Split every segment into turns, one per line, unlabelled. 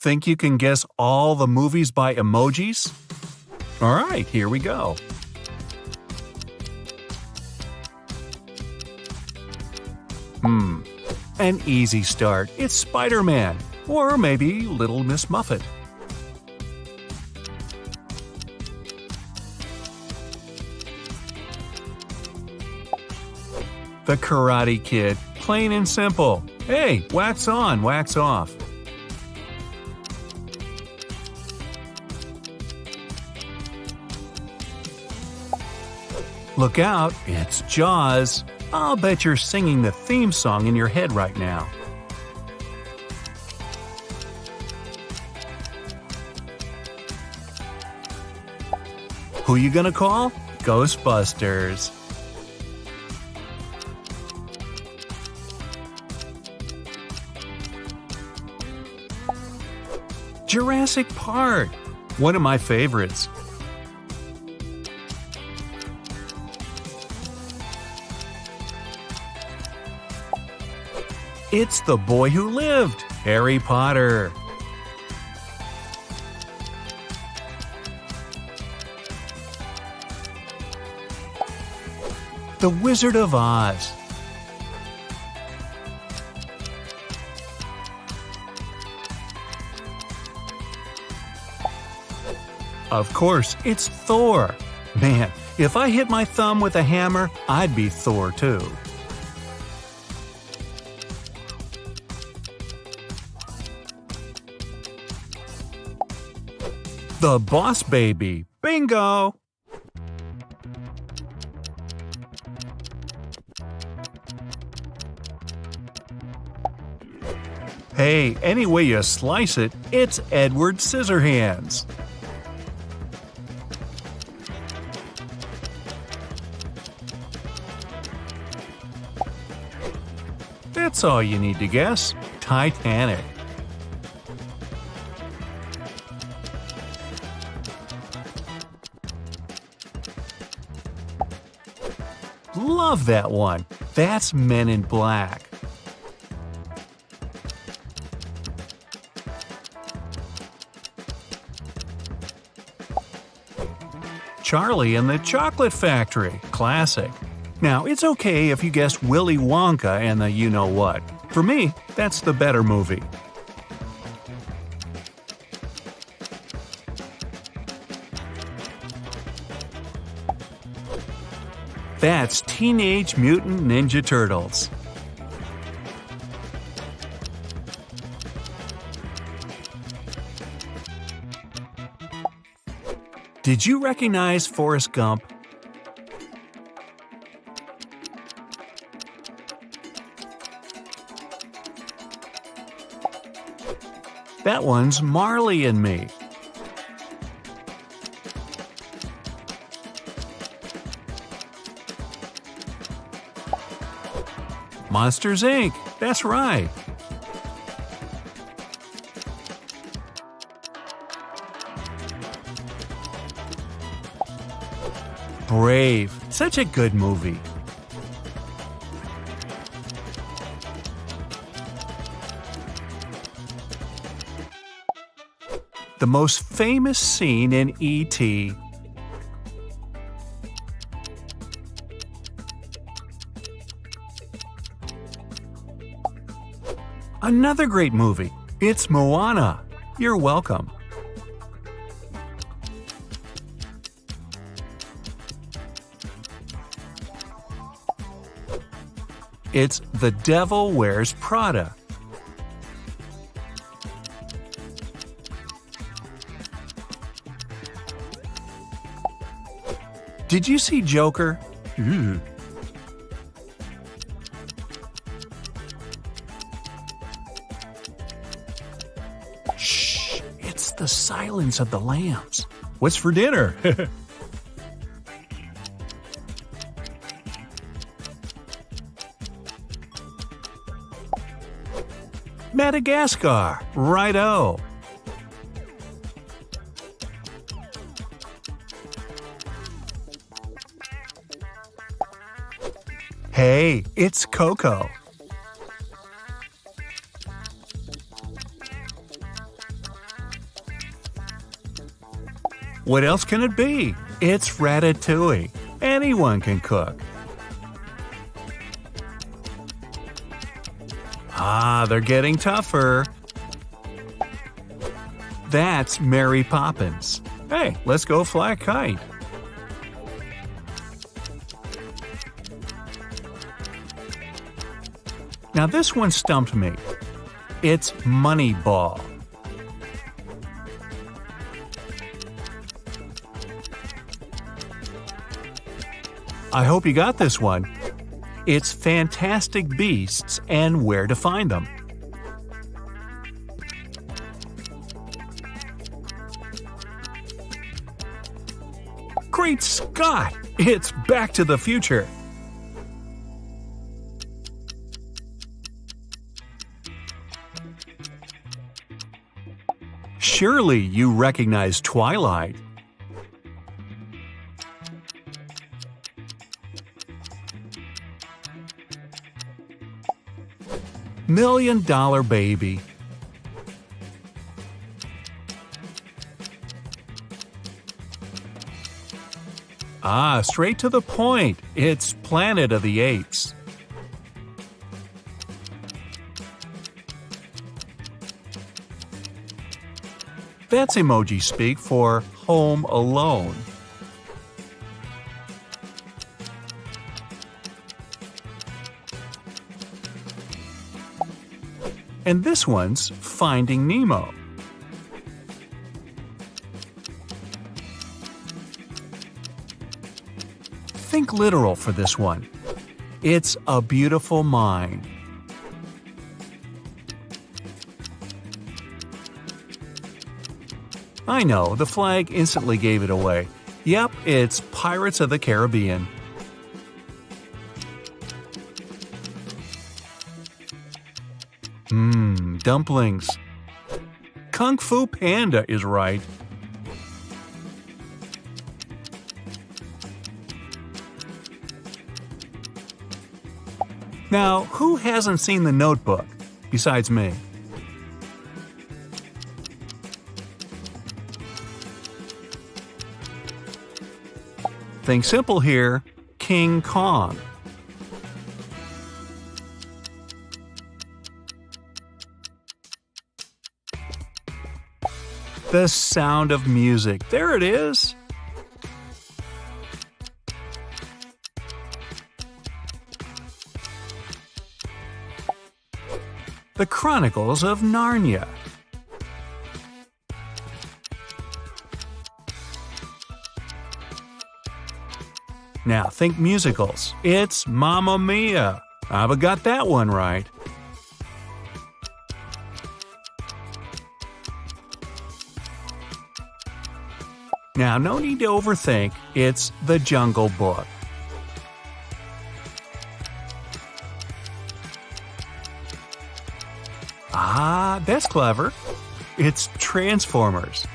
Think you can guess all the movies by emojis? Alright, here we go. An easy start. It's Spider-Man. Or maybe Little Miss Muffet. The Karate Kid. Plain and simple. Hey, wax on, wax off. Look out, it's Jaws. I'll bet you're singing the theme song in your head right now. Who you gonna call? Ghostbusters. Jurassic Park. One of my favorites. It's The Boy Who Lived, Harry Potter. The Wizard of Oz. Of course, it's Thor. Man, if I hit my thumb with a hammer, I'd be Thor too. The Boss Baby. Bingo! Hey, any way you slice it, it's Edward Scissorhands. That's all you need to guess. Titanic. Love that one. That's Men in Black. Charlie and the Chocolate Factory. Classic. Now, it's okay if you guessed Willy Wonka and the you-know-what. For me, that's the better movie. That's Teenage Mutant Ninja Turtles. Did you recognize Forrest Gump? That one's Marley and Me. Monsters, Inc. That's right. Brave. Such a good movie. The most famous scene in E.T. Another great movie. It's Moana. You're welcome. It's The Devil Wears Prada. Did you see Joker? Shh, it's The Silence of the Lambs. What's for dinner? Madagascar. Righto. Hey, it's Coco. What else can it be? It's ratatouille. Anyone can cook. Ah, they're getting tougher. That's Mary Poppins. Hey, let's go fly a kite. Now this one stumped me. It's Moneyball. I hope you got this one. It's Fantastic Beasts and Where to Find Them. Great Scott! It's Back to the Future. Surely you recognize Twilight. $1 Million Baby. Ah, straight to the point. It's Planet of the Apes. That's emoji speak for Home Alone. And this one's Finding Nemo. Think literal for this one. It's A Beautiful Mind. I know, the flag instantly gave it away. Yep, it's Pirates of the Caribbean. Dumplings. Kung Fu Panda is right. Now, who hasn't seen The Notebook, besides me? Think simple here, King Kong. The Sound of Music, there it is. The Chronicles of Narnia. Now think musicals. It's Mamma Mia. I've got that one right. Now, no need to overthink. It's The Jungle Book. Ah, that's clever. It's Transformers.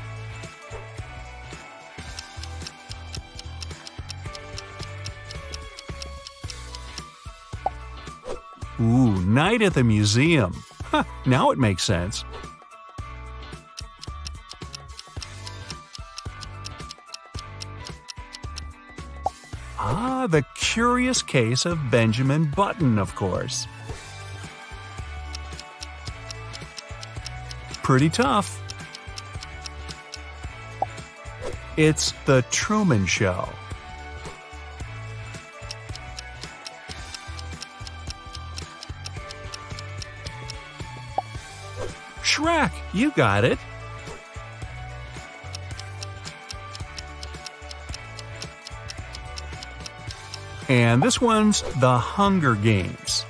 Ooh, Night at the Museum. Huh, now it makes sense. Ah, The Curious Case of Benjamin Button, of course. Pretty tough. It's The Truman Show. Shrek, you got it. And this one's The Hunger Games.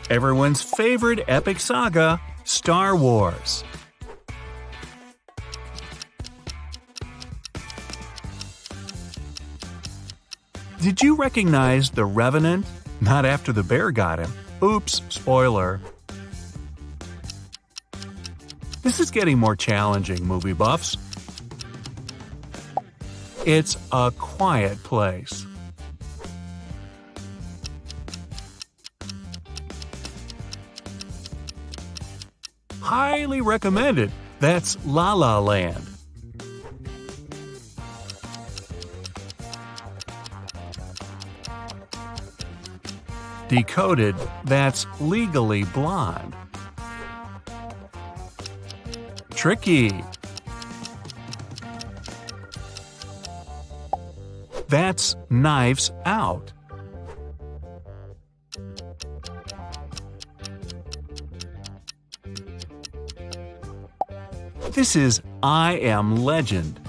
Everyone's favorite epic saga, Star Wars. Did you recognize the Revenant? Not after the bear got him. Oops, spoiler. This is getting more challenging, movie buffs. It's A Quiet Place. Highly recommended. That's La La Land. Decoded, that's Legally Blonde. Tricky. That's Knives Out. This is I Am Legend.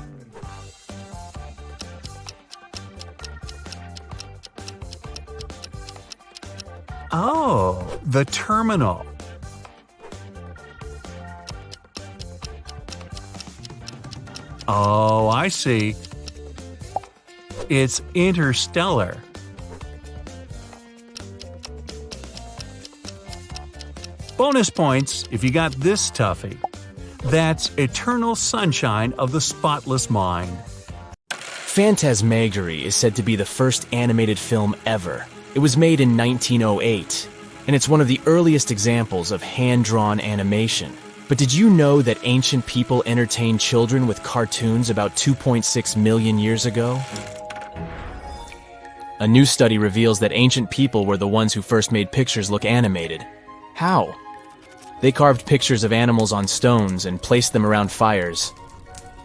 Oh, The Terminal. Oh, I see. It's Interstellar. Bonus points if you got this toughie. That's Eternal Sunshine of the Spotless Mind.
Phantasmagory is said to be the first animated film ever. It was made in 1908, and it's one of the earliest examples of hand-drawn animation. But did you know that ancient people entertained children with cartoons about 2.6 million years ago? A new study reveals that ancient people were the ones who first made pictures look animated. How? They carved pictures of animals on stones and placed them around fires.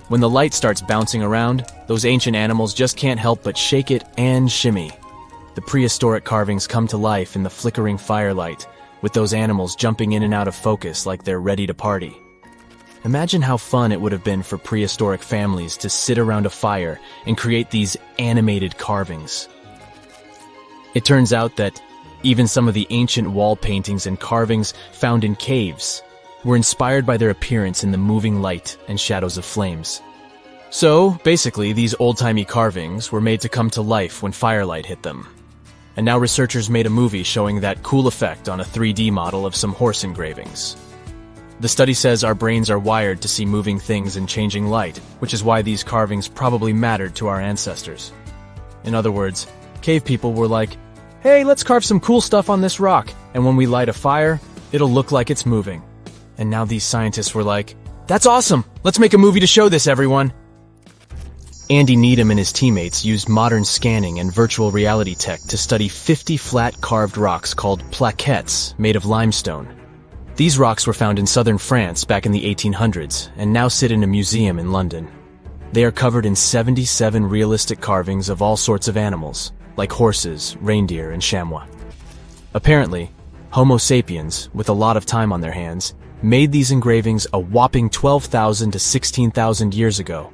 When the light starts bouncing around, those ancient animals just can't help but shake it and shimmy. The prehistoric carvings come to life in the flickering firelight, with those animals jumping in and out of focus like they're ready to party. Imagine how fun it would have been for prehistoric families to sit around a fire and create these animated carvings. It turns out that even some of the ancient wall paintings and carvings found in caves were inspired by their appearance in the moving light and shadows of flames. So, basically, these old-timey carvings were made to come to life when firelight hit them. And now researchers made a movie showing that cool effect on a 3D model of some horse engravings. The study says our brains are wired to see moving things in changing light, which is why these carvings probably mattered to our ancestors. In other words, cave people were like, hey, let's carve some cool stuff on this rock, and when we light a fire, it'll look like it's moving. And now these scientists were like, that's awesome! Let's make a movie to show this, everyone! Andy Needham and his teammates used modern scanning and virtual reality tech to study 50 flat carved rocks called plaquettes made of limestone. These rocks were found in southern France back in the 1800s and now sit in a museum in London. They are covered in 77 realistic carvings of all sorts of animals, like horses, reindeer, and chamois. Apparently, Homo sapiens, with a lot of time on their hands, made these engravings a whopping 12,000 to 16,000 years ago.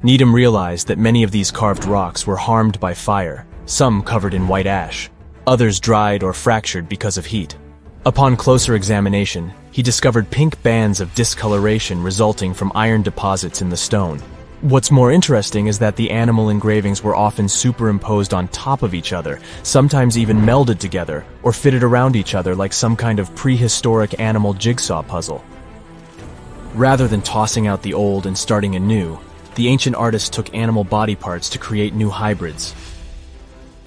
Needham realized that many of these carved rocks were harmed by fire, some covered in white ash, others dried or fractured because of heat. Upon closer examination, he discovered pink bands of discoloration resulting from iron deposits in the stone. What's more interesting is that the animal engravings were often superimposed on top of each other, sometimes even melded together, or fitted around each other like some kind of prehistoric animal jigsaw puzzle. Rather than tossing out the old and starting anew, the ancient artists took animal body parts to create new hybrids.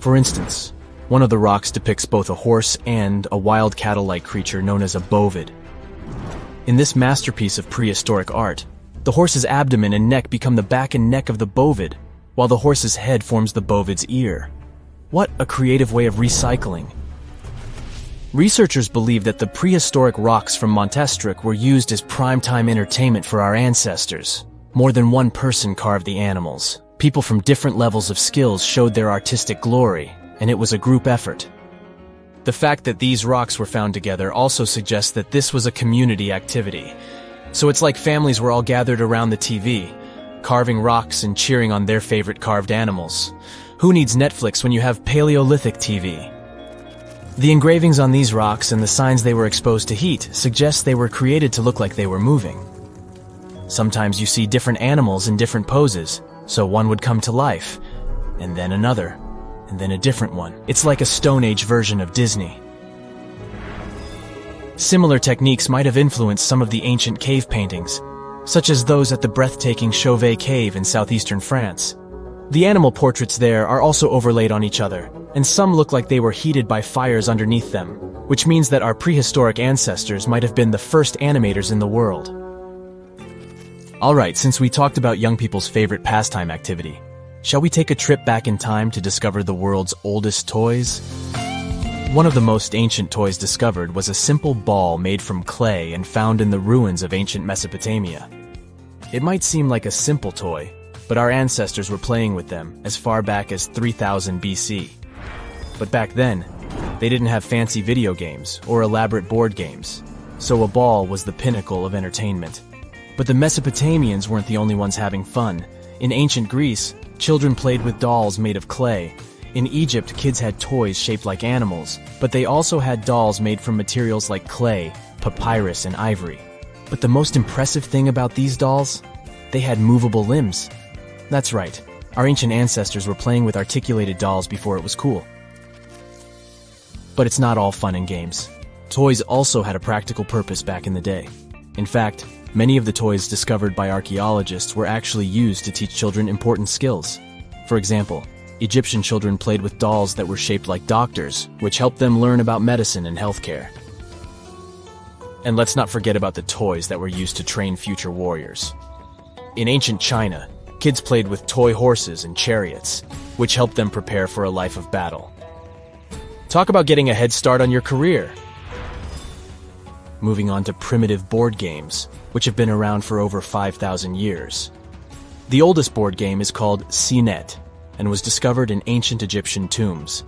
For instance, one of the rocks depicts both a horse and a wild cattle-like creature known as a bovid. In this masterpiece of prehistoric art, the horse's abdomen and neck become the back and neck of the bovid, while the horse's head forms the bovid's ear. What a creative way of recycling. Researchers believe that the prehistoric rocks from Montestric were used as primetime entertainment for our ancestors. More than one person carved the animals. People from different levels of skills showed their artistic glory, and it was a group effort. The fact that these rocks were found together also suggests that this was a community activity. So it's like families were all gathered around the TV, carving rocks and cheering on their favorite carved animals. Who needs Netflix when you have Paleolithic TV? The engravings on these rocks and the signs they were exposed to heat suggest they were created to look like they were moving. Sometimes you see different animals in different poses, so one would come to life, and then another, and then a different one. It's like a Stone Age version of Disney. Similar techniques might have influenced some of the ancient cave paintings, such as those at the breathtaking Chauvet Cave in southeastern France. The animal portraits there are also overlaid on each other, and some look like they were heated by fires underneath them. which means that our prehistoric ancestors might have been the first animators in the world. Alright, since we talked about young people's favorite pastime activity, shall we take a trip back in time to discover the world's oldest toys? One of the most ancient toys discovered was a simple ball made from clay and found in the ruins of ancient Mesopotamia. It might seem like a simple toy, but our ancestors were playing with them as far back as 3000 BC. But back then, they didn't have fancy video games or elaborate board games, so a ball was the pinnacle of entertainment. But the Mesopotamians weren't the only ones having fun. In ancient Greece, children played with dolls made of clay. In Egypt, kids had toys shaped like animals, but they also had dolls made from materials like clay, papyrus, and ivory. But the most impressive thing about these dolls? They had movable limbs. That's right, our ancient ancestors were playing with articulated dolls before it was cool. But it's not all fun and games. Toys also had a practical purpose back in the day. In fact, many of the toys discovered by archaeologists were actually used to teach children important skills. For example, Egyptian children played with dolls that were shaped like doctors, which helped them learn about medicine and healthcare. And let's not forget about the toys that were used to train future warriors. In ancient China, kids played with toy horses and chariots, which helped them prepare for a life of battle. Talk about getting a head start on your career. Moving on to primitive board games, which have been around for over 5,000 years. The oldest board game is called Senet, and was discovered in ancient Egyptian tombs.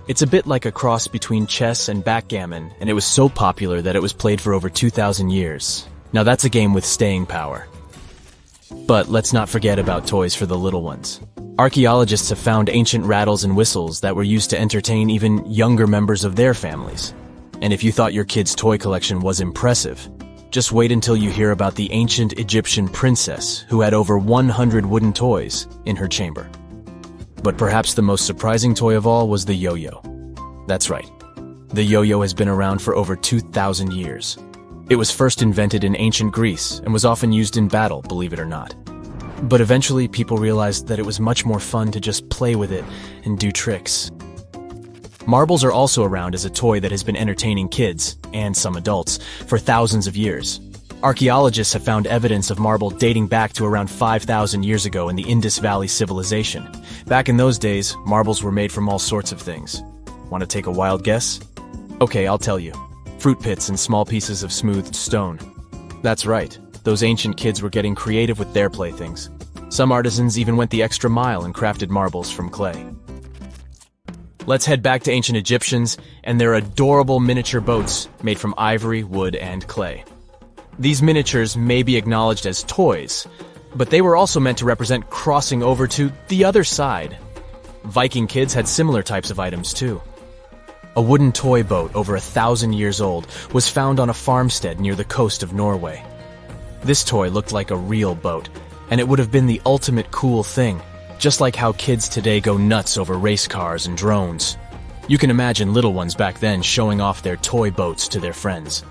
It's a bit like a cross between chess and backgammon, and it was so popular that it was played for over 2,000 years. Now that's a game with staying power. But let's not forget about toys for the little ones. Archaeologists have found ancient rattles and whistles that were used to entertain even younger members of their families. And if you thought your kid's toy collection was impressive, just wait until you hear about the ancient Egyptian princess who had over 100 wooden toys in her chamber. But perhaps the most surprising toy of all was the yo-yo. That's right. The yo-yo has been around for over 2,000 years. It was first invented in ancient Greece and was often used in battle, believe it or not. But eventually people realized that it was much more fun to just play with it and do tricks. Marbles are also around as a toy that has been entertaining kids, and some adults, for thousands of years. Archaeologists have found evidence of marble dating back to around 5,000 years ago in the Indus Valley civilization. Back in those days, marbles were made from all sorts of things. Want to take a wild guess? Okay, I'll tell you. Fruit pits and small pieces of smoothed stone. That's right, those ancient kids were getting creative with their playthings. Some artisans even went the extra mile and crafted marbles from clay. Let's head back to ancient Egyptians and their adorable miniature boats made from ivory, wood, and clay. These miniatures may be acknowledged as toys, but they were also meant to represent crossing over to the other side. Viking kids had similar types of items too. A wooden toy boat over 1,000 years old was found on a farmstead near the coast of Norway. This toy looked like a real boat, and it would have been the ultimate cool thing, just like how kids today go nuts over race cars and drones. You can imagine little ones back then showing off their toy boats to their friends.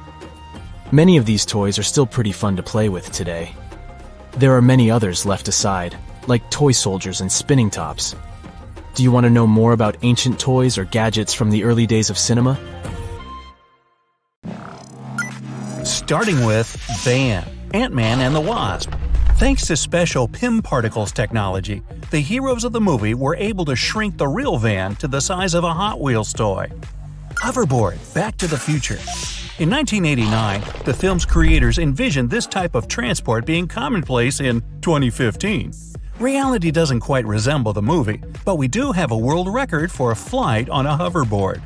Many of these toys are still pretty fun to play with today. There are many others left aside, like toy soldiers and spinning tops. Do you want to know more about ancient toys or gadgets from the early days of cinema?
Starting with Van, Ant-Man and the Wasp. Thanks to special PIM particles technology, the heroes of the movie were able to shrink the real van to the size of a Hot Wheels toy. Hoverboard, Back to the Future. In 1989, the film's creators envisioned this type of transport being commonplace in 2015. Reality doesn't quite resemble the movie, but we do have a world record for a flight on a hoverboard.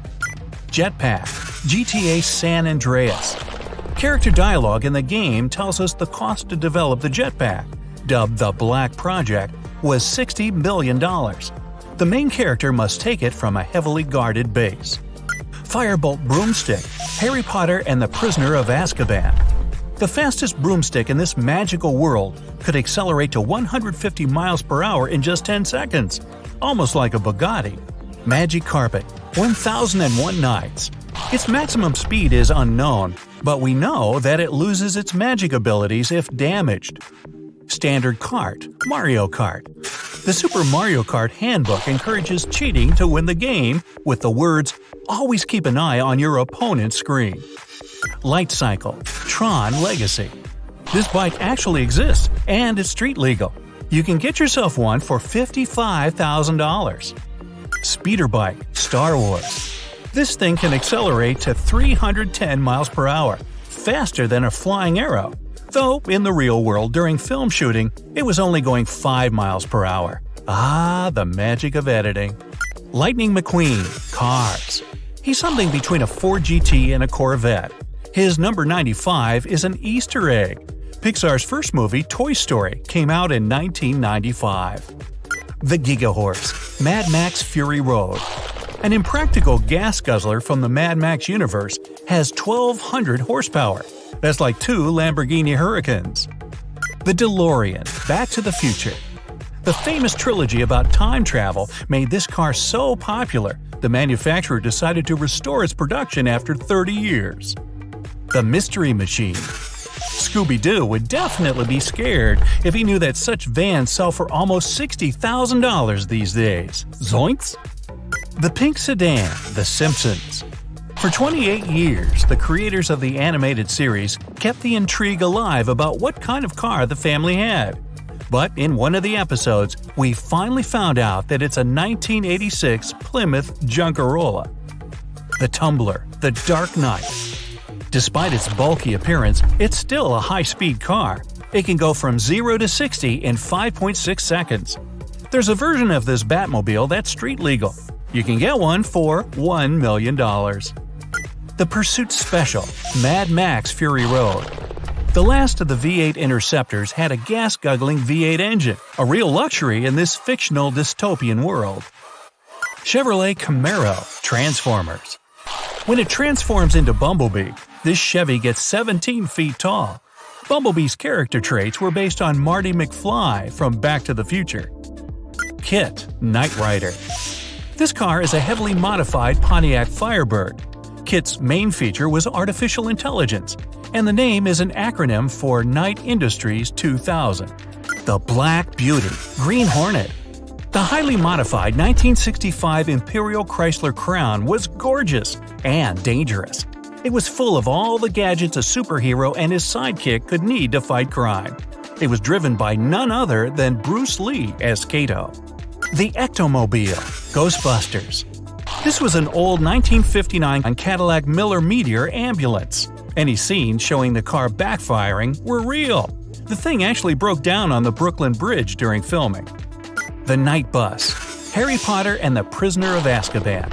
Jetpack, GTA San Andreas. Character dialogue in the game tells us the cost to develop the jetpack, dubbed the Black Project, was $60 million. The main character must take it from a heavily guarded base. Firebolt Broomstick, Harry Potter and the Prisoner of Azkaban. The fastest broomstick in this magical world could accelerate to 150 miles per hour in just 10 seconds, almost like a Bugatti. Magic Carpet, 1001 Nights. Its maximum speed is unknown, but we know that it loses its magic abilities if damaged. Standard Cart, Mario Kart. The Super Mario Kart handbook encourages cheating to win the game with the words, "Always keep an eye on your opponent's screen." Light Cycle Tron Legacy. This bike actually exists, and it's street legal. You can get yourself one for $55,000. Speeder Bike Star Wars. This thing can accelerate to 310 miles per hour, faster than a flying arrow. Though, in the real world during film shooting, it was only going 5 miles per hour. Ah, the magic of editing. Lightning McQueen Cars. He's something between a Ford GT and a Corvette. His number 95 is an Easter egg. Pixar's first movie, Toy Story, came out in 1995. The Gigahorse Mad Max Fury Road. An impractical gas guzzler from the Mad Max universe has 1,200 horsepower. That's like 2 Lamborghini Hurricanes. The DeLorean Back to the Future. The famous trilogy about time travel made this car so popular, the manufacturer decided to restore its production after 30 years. The Mystery Machine. Scooby-Doo would definitely be scared if he knew that such vans sell for almost $60,000 these days. Zoinks! The Pink Sedan, The Simpsons. For 28 years, the creators of the animated series kept the intrigue alive about what kind of car the family had. But in one of the episodes, we finally found out that it's a 1986 Plymouth Junkerola. The Tumbler, The Dark Knight. Despite its bulky appearance, it's still a high-speed car. It can go from 0 to 60 in 5.6 seconds. There's a version of this Batmobile that's street legal. You can get one for $1 million. The Pursuit Special Mad Max Fury Road. The last of the V8 Interceptors had a gas-guzzling V8 engine, a real luxury in this fictional dystopian world. Chevrolet Camaro Transformers. When it transforms into Bumblebee, this Chevy gets 17 feet tall. Bumblebee's character traits were based on Marty McFly from Back to the Future. KITT Knight Rider. This car is a heavily modified Pontiac Firebird. KITT's main feature was artificial intelligence, and the name is an acronym for Knight Industries 2000. The Black Beauty Green Hornet. The highly modified 1965 Imperial Chrysler Crown was gorgeous and dangerous. It was full of all the gadgets a superhero and his sidekick could need to fight crime. It was driven by none other than Bruce Lee as Kato. The Ectomobile Ghostbusters. This was an old 1959 Cadillac Miller Meteor ambulance. Any scenes showing the car backfiring were real. The thing actually broke down on the Brooklyn Bridge during filming. The Night Bus Harry Potter and the Prisoner of Azkaban.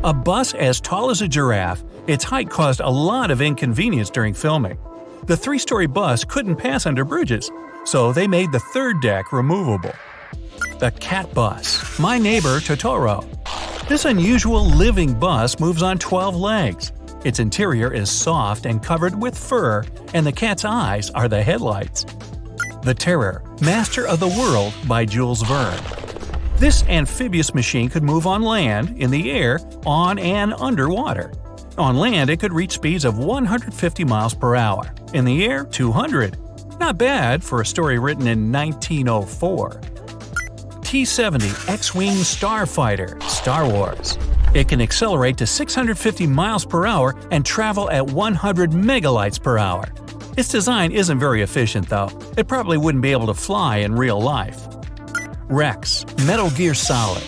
A bus as tall as a giraffe, its height caused a lot of inconvenience during filming. The 3-story bus couldn't pass under bridges, so they made the third deck removable. The Cat Bus My Neighbor Totoro. This unusual living bus moves on 12 legs. Its interior is soft and covered with fur, and the cat's eyes are the headlights. The Terror Master of the World by Jules Verne. This amphibious machine could move on land, in the air, on and underwater. On land, it could reach speeds of 150 miles per hour. In the air, 200. Not bad for a story written in 1904. T-70 X-Wing Starfighter Star Wars. It can accelerate to 650 miles per hour and travel at 100 megalights per hour. Its design isn't very efficient though. It probably wouldn't be able to fly in real life. Rex Metal Gear Solid.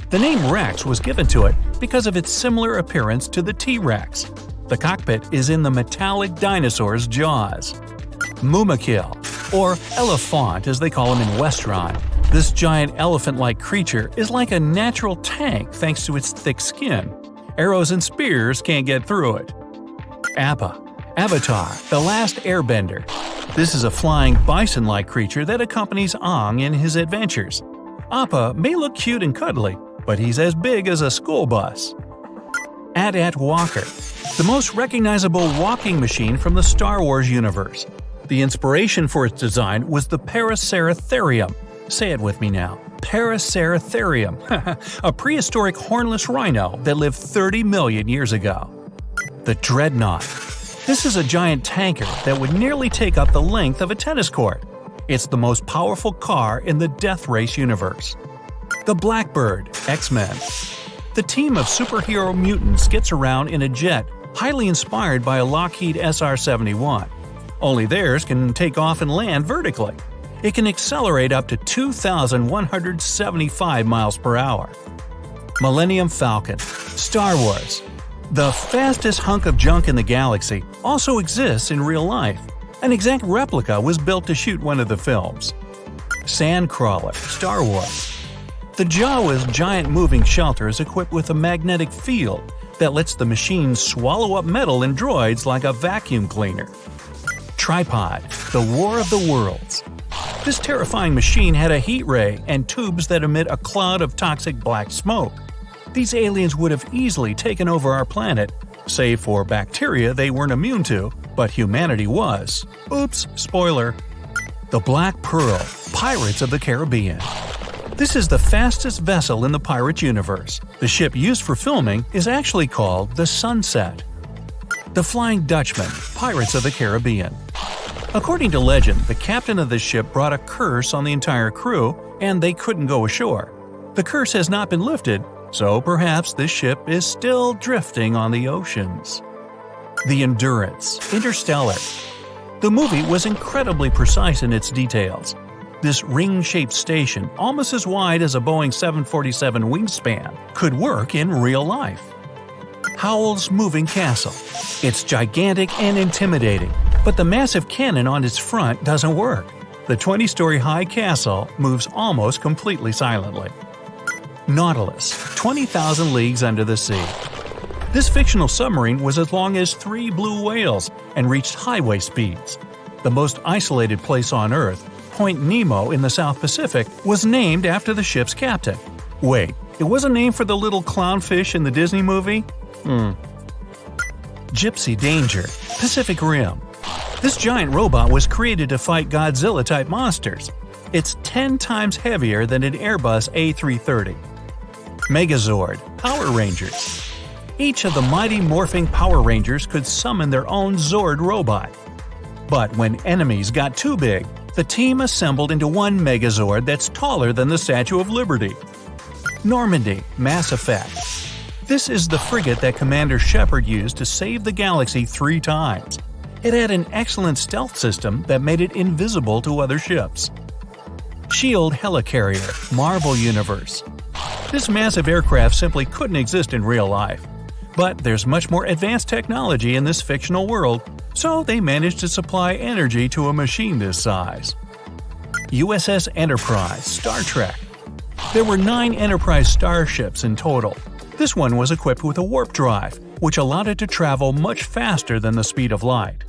The name Rex was given to it because of its similar appearance to the T-Rex. The cockpit is in the metallic dinosaur's jaws. Mumakil, or Elephant as they call him in Westron. This giant elephant-like creature is like a natural tank thanks to its thick skin. Arrows and spears can't get through it. Appa Avatar, The Last Airbender. This is a flying bison-like creature that accompanies Aang in his adventures. Appa may look cute and cuddly, but he's as big as a school bus. AT-AT Walker, the most recognizable walking machine from the Star Wars universe. The inspiration for its design was the Paraceratherium. Say it with me now. Paraceratherium, a prehistoric hornless rhino that lived 30 million years ago. The Dreadnought. This is a giant tanker that would nearly take up the length of a tennis court. It's the most powerful car in the Death Race universe. The Blackbird, X-Men. The team of superhero mutants gets around in a jet highly inspired by a Lockheed SR-71. Only theirs can take off and land vertically. It can accelerate up to 2,175 miles per hour. Millennium Falcon, Star Wars. The fastest hunk of junk in the galaxy also exists in real life. An exact replica was built to shoot one of the films. Sandcrawler, Star Wars. The Jawa's giant moving shelter is equipped with a magnetic field that lets the machine swallow up metal and droids like a vacuum cleaner. Tripod, the War of the Worlds. This terrifying machine had a heat ray and tubes that emit a cloud of toxic black smoke. These aliens would have easily taken over our planet, save for bacteria they weren't immune to, but humanity was. Oops, spoiler. The Black Pearl, Pirates of the Caribbean. This is the fastest vessel in the pirate universe. The ship used for filming is actually called the Sunset. The Flying Dutchman, Pirates of the Caribbean. According to legend, the captain of this ship brought a curse on the entire crew, and they couldn't go ashore. The curse has not been lifted, so perhaps this ship is still drifting on the oceans. The Endurance, Interstellar. The movie was incredibly precise in its details. This ring-shaped station, almost as wide as a Boeing 747 wingspan, could work in real life. Howl's Moving Castle. It's gigantic and intimidating, but the massive cannon on its front doesn't work. The 20-story high castle moves almost completely silently. Nautilus, 20,000 Leagues Under the Sea. This fictional submarine was as long as 3 blue whales and reached highway speeds. The most isolated place on Earth, Point Nemo in the South Pacific, was named after the ship's captain. Wait, it wasn't named for the little clownfish in the Disney movie? Gypsy Danger, Pacific Rim. This giant robot was created to fight Godzilla-type monsters. It's 10 times heavier than an Airbus A330. Megazord, Power Rangers. Each of the mighty morphing Power Rangers could summon their own Zord robot. But when enemies got too big, the team assembled into one Megazord that's taller than the Statue of Liberty. Normandy, Mass Effect. This is the frigate that Commander Shepard used to save the galaxy 3 times. It had an excellent stealth system that made it invisible to other ships. SHIELD Helicarrier, Marvel Universe. This massive aircraft simply couldn't exist in real life. But there's much more advanced technology in this fictional world, so they managed to supply energy to a machine this size. USS Enterprise, Star Trek. There were 9 Enterprise starships in total. This one was equipped with a warp drive, which allowed it to travel much faster than the speed of light.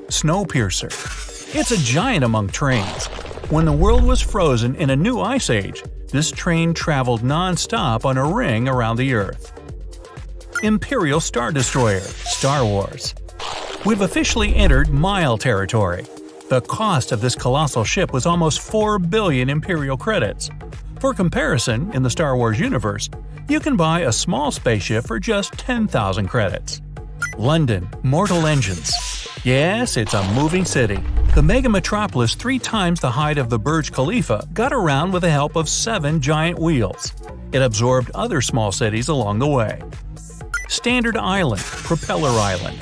Snowpiercer. It's a giant among trains. When the world was frozen in a new ice age, this train traveled non-stop on a ring around the Earth. Imperial Star Destroyer, Star Wars. We've officially entered Mile territory. The cost of this colossal ship was almost 4 billion Imperial credits. For comparison, in the Star Wars universe, you can buy a small spaceship for just 10,000 credits. London, Mortal Engines. Yes, it's a moving city. The mega metropolis 3 times the height of the Burj Khalifa got around with the help of 7 giant wheels. It absorbed other small cities along the way. Standard Island, Propeller Island.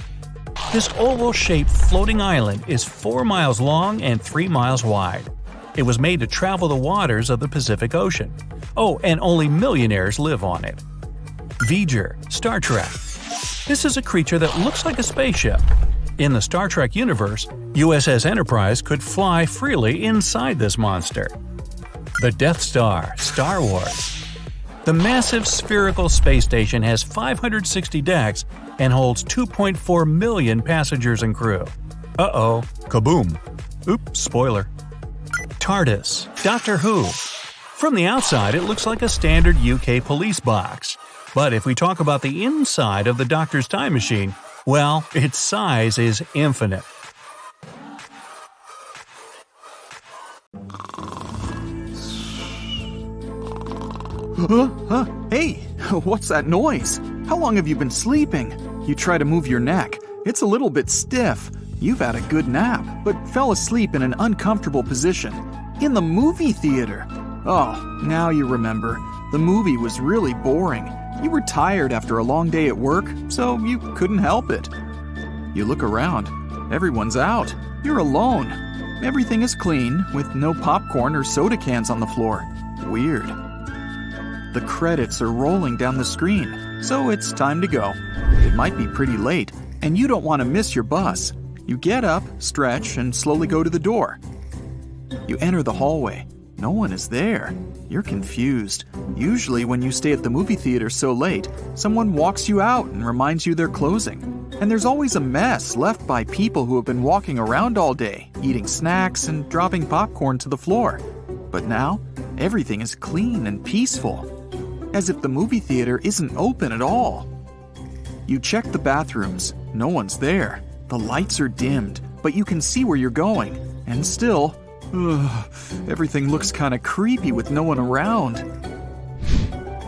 This oval-shaped floating island is 4 miles long and 3 miles wide. It was made to travel the waters of the Pacific Ocean. Oh, and only millionaires live on it. V'ger, Star Trek. This is a creature that looks like a spaceship. In the Star Trek universe, USS Enterprise could fly freely inside this monster. The Death Star, Star Wars. The massive spherical space station has 560 decks and holds 2.4 million passengers and crew. Uh-oh, kaboom. Oops, spoiler. TARDIS, Doctor Who. From the outside, it looks like a standard UK police box. But if we talk about the inside of the Doctor's time machine, well, its size is infinite.
Hey, what's that noise? How long have you been sleeping? You try to move your neck. It's a little bit stiff. You've had a good nap, but fell asleep in an uncomfortable position. In the movie theater. Oh, now you remember. The movie was really boring. You were tired after a long day at work, so you couldn't help it. You look around. Everyone's out. You're alone. Everything is clean, with no popcorn or soda cans on the floor. Weird. The credits are rolling down the screen, so it's time to go. It might be pretty late, and you don't want to miss your bus. You get up, stretch, and slowly go to the door. You enter the hallway. No one is there. You're confused. Usually when you stay at the movie theater so late, someone walks you out and reminds you they're closing. And there's always a mess left by people who have been walking around all day, eating snacks and dropping popcorn to the floor. But now, everything is clean and peaceful, as if the movie theater isn't open at all. You check the bathrooms. No one's there. The lights are dimmed, but you can see where you're going. And still, everything looks kind of creepy with no one around.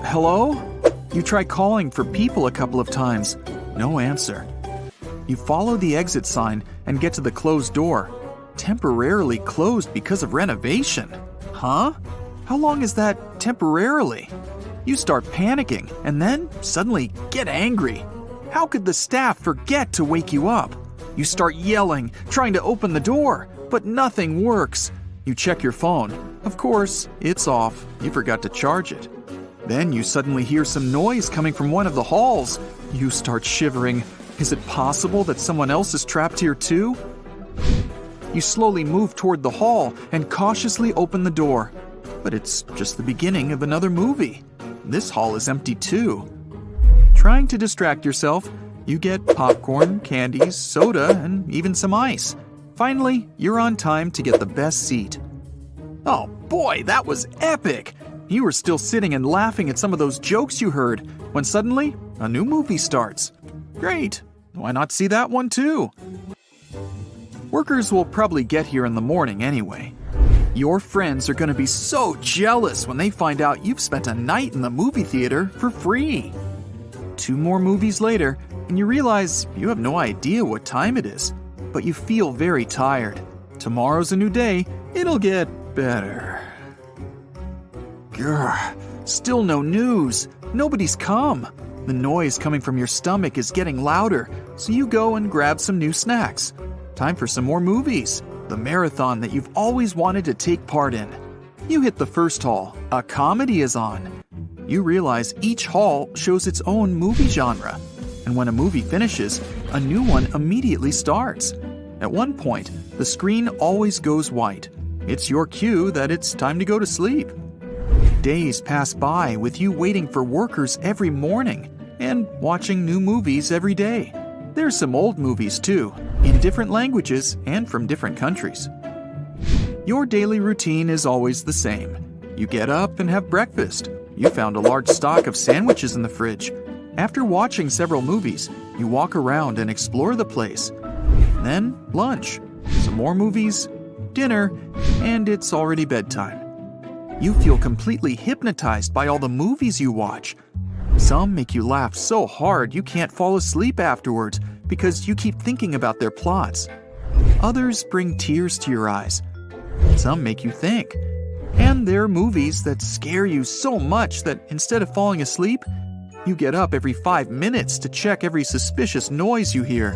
Hello? You try calling for people a couple of times. No answer. You follow the exit sign and get to the closed door. Temporarily closed because of renovation. Huh? How long is that temporarily? You start panicking and then suddenly get angry. How could the staff forget to wake you up? You start yelling, trying to open the door, but nothing works. You check your phone. Of course, it's off. You forgot to charge it. Then you suddenly hear some noise coming from one of the halls. You start shivering. Is it possible that someone else is trapped here too? You slowly move toward the hall and cautiously open the door. But it's just the beginning of another movie. This hall is empty too. Trying to distract yourself, you get popcorn, candies, soda, and even some ice. Finally, you're on time to get the best seat. Oh boy, that was epic! You were still sitting and laughing at some of those jokes you heard when suddenly a new movie starts. Great, why not see that one too? Workers will probably get here in the morning anyway. Your friends are going to be so jealous when they find out you've spent a night in the movie theater for free. 2 more movies later, and you realize you have no idea what time it is, but you feel very tired. Tomorrow's a new day, it'll get better. Grr, still no news. Nobody's come. The noise coming from your stomach is getting louder, so you go and grab some new snacks. Time for some more movies. The marathon that you've always wanted to take part in. You hit the first hall. A comedy is on. You realize each hall shows its own movie genre. And when a movie finishes, a new one immediately starts. At one point, the screen always goes white. It's your cue that it's time to go to sleep. Days pass by with you waiting for workers every morning and watching new movies every day. There's some old movies too, in different languages and from different countries. Your daily routine is always the same. You get up and have breakfast. You found a large stock of sandwiches in the fridge. After watching several movies, you walk around and explore the place. Then lunch, some more movies, dinner, and it's already bedtime. You feel completely hypnotized by all the movies you watch. Some make you laugh so hard you can't fall asleep afterwards because you keep thinking about their plots. Others bring tears to your eyes. Some make you think. And there are movies that scare you so much that instead of falling asleep, you get up every 5 minutes to check every suspicious noise you hear.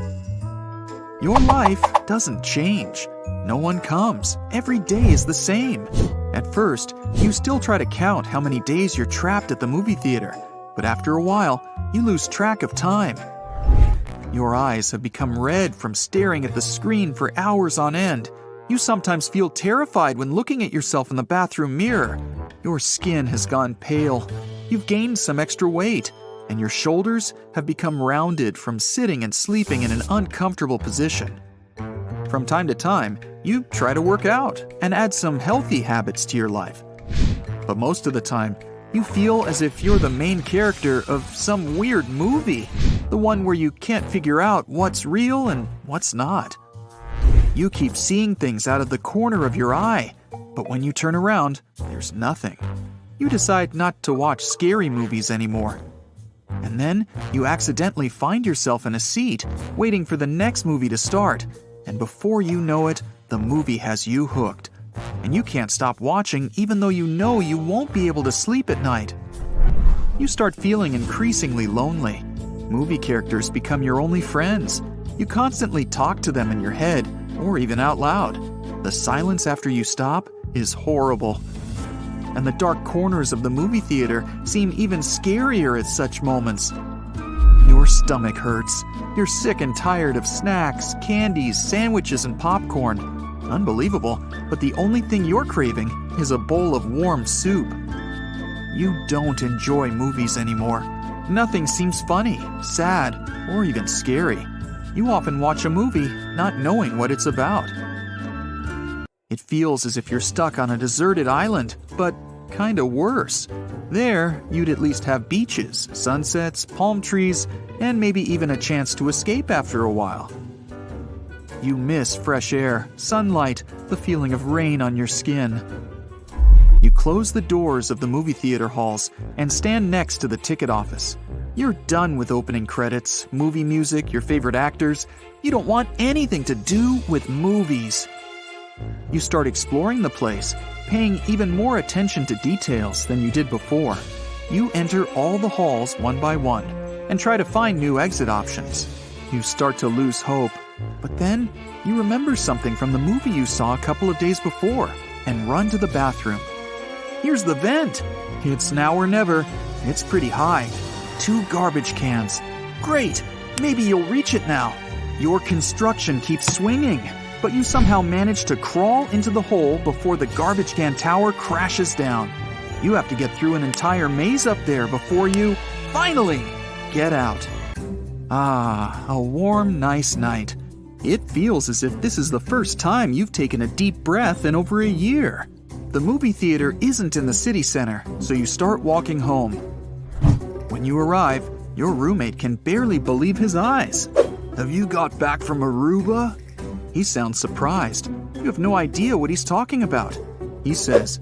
Your life doesn't change. No one comes. Every day is the same. At first, you still try to count how many days you're trapped at the movie theater, but after a while, you lose track of time. Your eyes have become red from staring at the screen for hours on end. You sometimes feel terrified when looking at yourself in the bathroom mirror. Your skin has gone pale. You've gained some extra weight, and your shoulders have become rounded from sitting and sleeping in an uncomfortable position. From time to time, you try to work out and add some healthy habits to your life. But most of the time, you feel as if you're the main character of some weird movie, the one where you can't figure out what's real and what's not. You keep seeing things out of the corner of your eye, but when you turn around, there's nothing. You decide not to watch scary movies anymore. And then you accidentally find yourself in a seat, waiting for the next movie to start. And before you know it, the movie has you hooked. And you can't stop watching even though you know you won't be able to sleep at night. You start feeling increasingly lonely. Movie characters become your only friends. You constantly talk to them in your head or even out loud. The silence after you stop is horrible. And the dark corners of the movie theater seem even scarier at such moments. Your stomach hurts. You're sick and tired of snacks, candies, sandwiches, and popcorn. Unbelievable, but the only thing you're craving is a bowl of warm soup. You don't enjoy movies anymore. Nothing seems funny, sad, or even scary. You often watch a movie not knowing what it's about. It feels as if you're stuck on a deserted island, but kinda worse. There, you'd at least have beaches, sunsets, palm trees, and maybe even a chance to escape after a while. You miss fresh air, sunlight, the feeling of rain on your skin. You close the doors of the movie theater halls and stand next to the ticket office. You're done with opening credits, movie music, your favorite actors. You don't want anything to do with movies. You start exploring the place, paying even more attention to details than you did before. You enter all the halls one by one and try to find new exit options. You start to lose hope, but then you remember something from the movie you saw a couple of days before and run to the bathroom. Here's the vent. It's now or never. It's pretty high. 2 garbage cans. Great! Maybe you'll reach it now. Your construction keeps swinging, but you somehow manage to crawl into the hole before the garbage can tower crashes down. You have to get through an entire maze up there before you, finally, get out. Ah, a warm, nice night. It feels as if this is the first time you've taken a deep breath in over a year. The movie theater isn't in the city center, so you start walking home. When you arrive, your roommate can barely believe his eyes. Have you got back from Aruba? He sounds surprised. You have no idea what he's talking about. He says,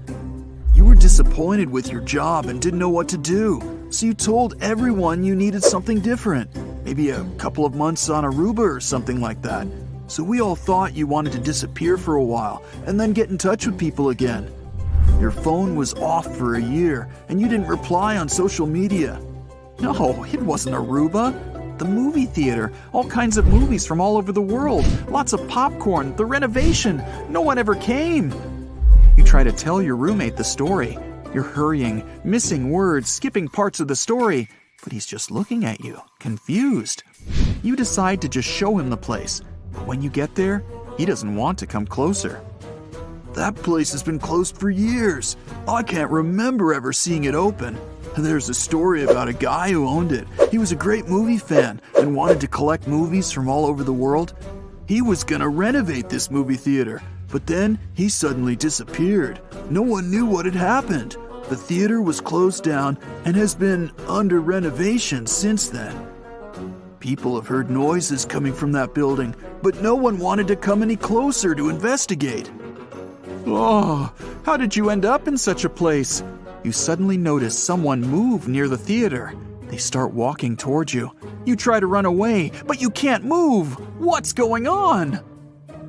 you were disappointed with your job and didn't know what to do, so you told everyone you needed something different, maybe a couple of months on Aruba or something like that. So we all thought you wanted to disappear for a while and then get in touch with people again. Your phone was off for a year and you didn't reply on social media. No, it wasn't Aruba. The movie theater, all kinds of movies from all over the world, lots of popcorn, the renovation. No one ever came. You try to tell your roommate the story. You're hurrying, missing words, skipping parts of the story, but he's just looking at you, confused. You decide to just show him the place, but when you get there, he doesn't want to come closer. That place has been closed for years. I can't remember ever seeing it open. There's a story about a guy who owned it. He was a great movie fan and wanted to collect movies from all over the world. He was gonna renovate this movie theater, but then he suddenly disappeared. No one knew what had happened. The theater was closed down and has been under renovation since then. People have heard noises coming from that building, but no one wanted to come any closer to investigate. Oh, how did you end up in such a place? You suddenly notice someone move near the theater. They start walking towards you. You try to run away, but you can't move. What's going on?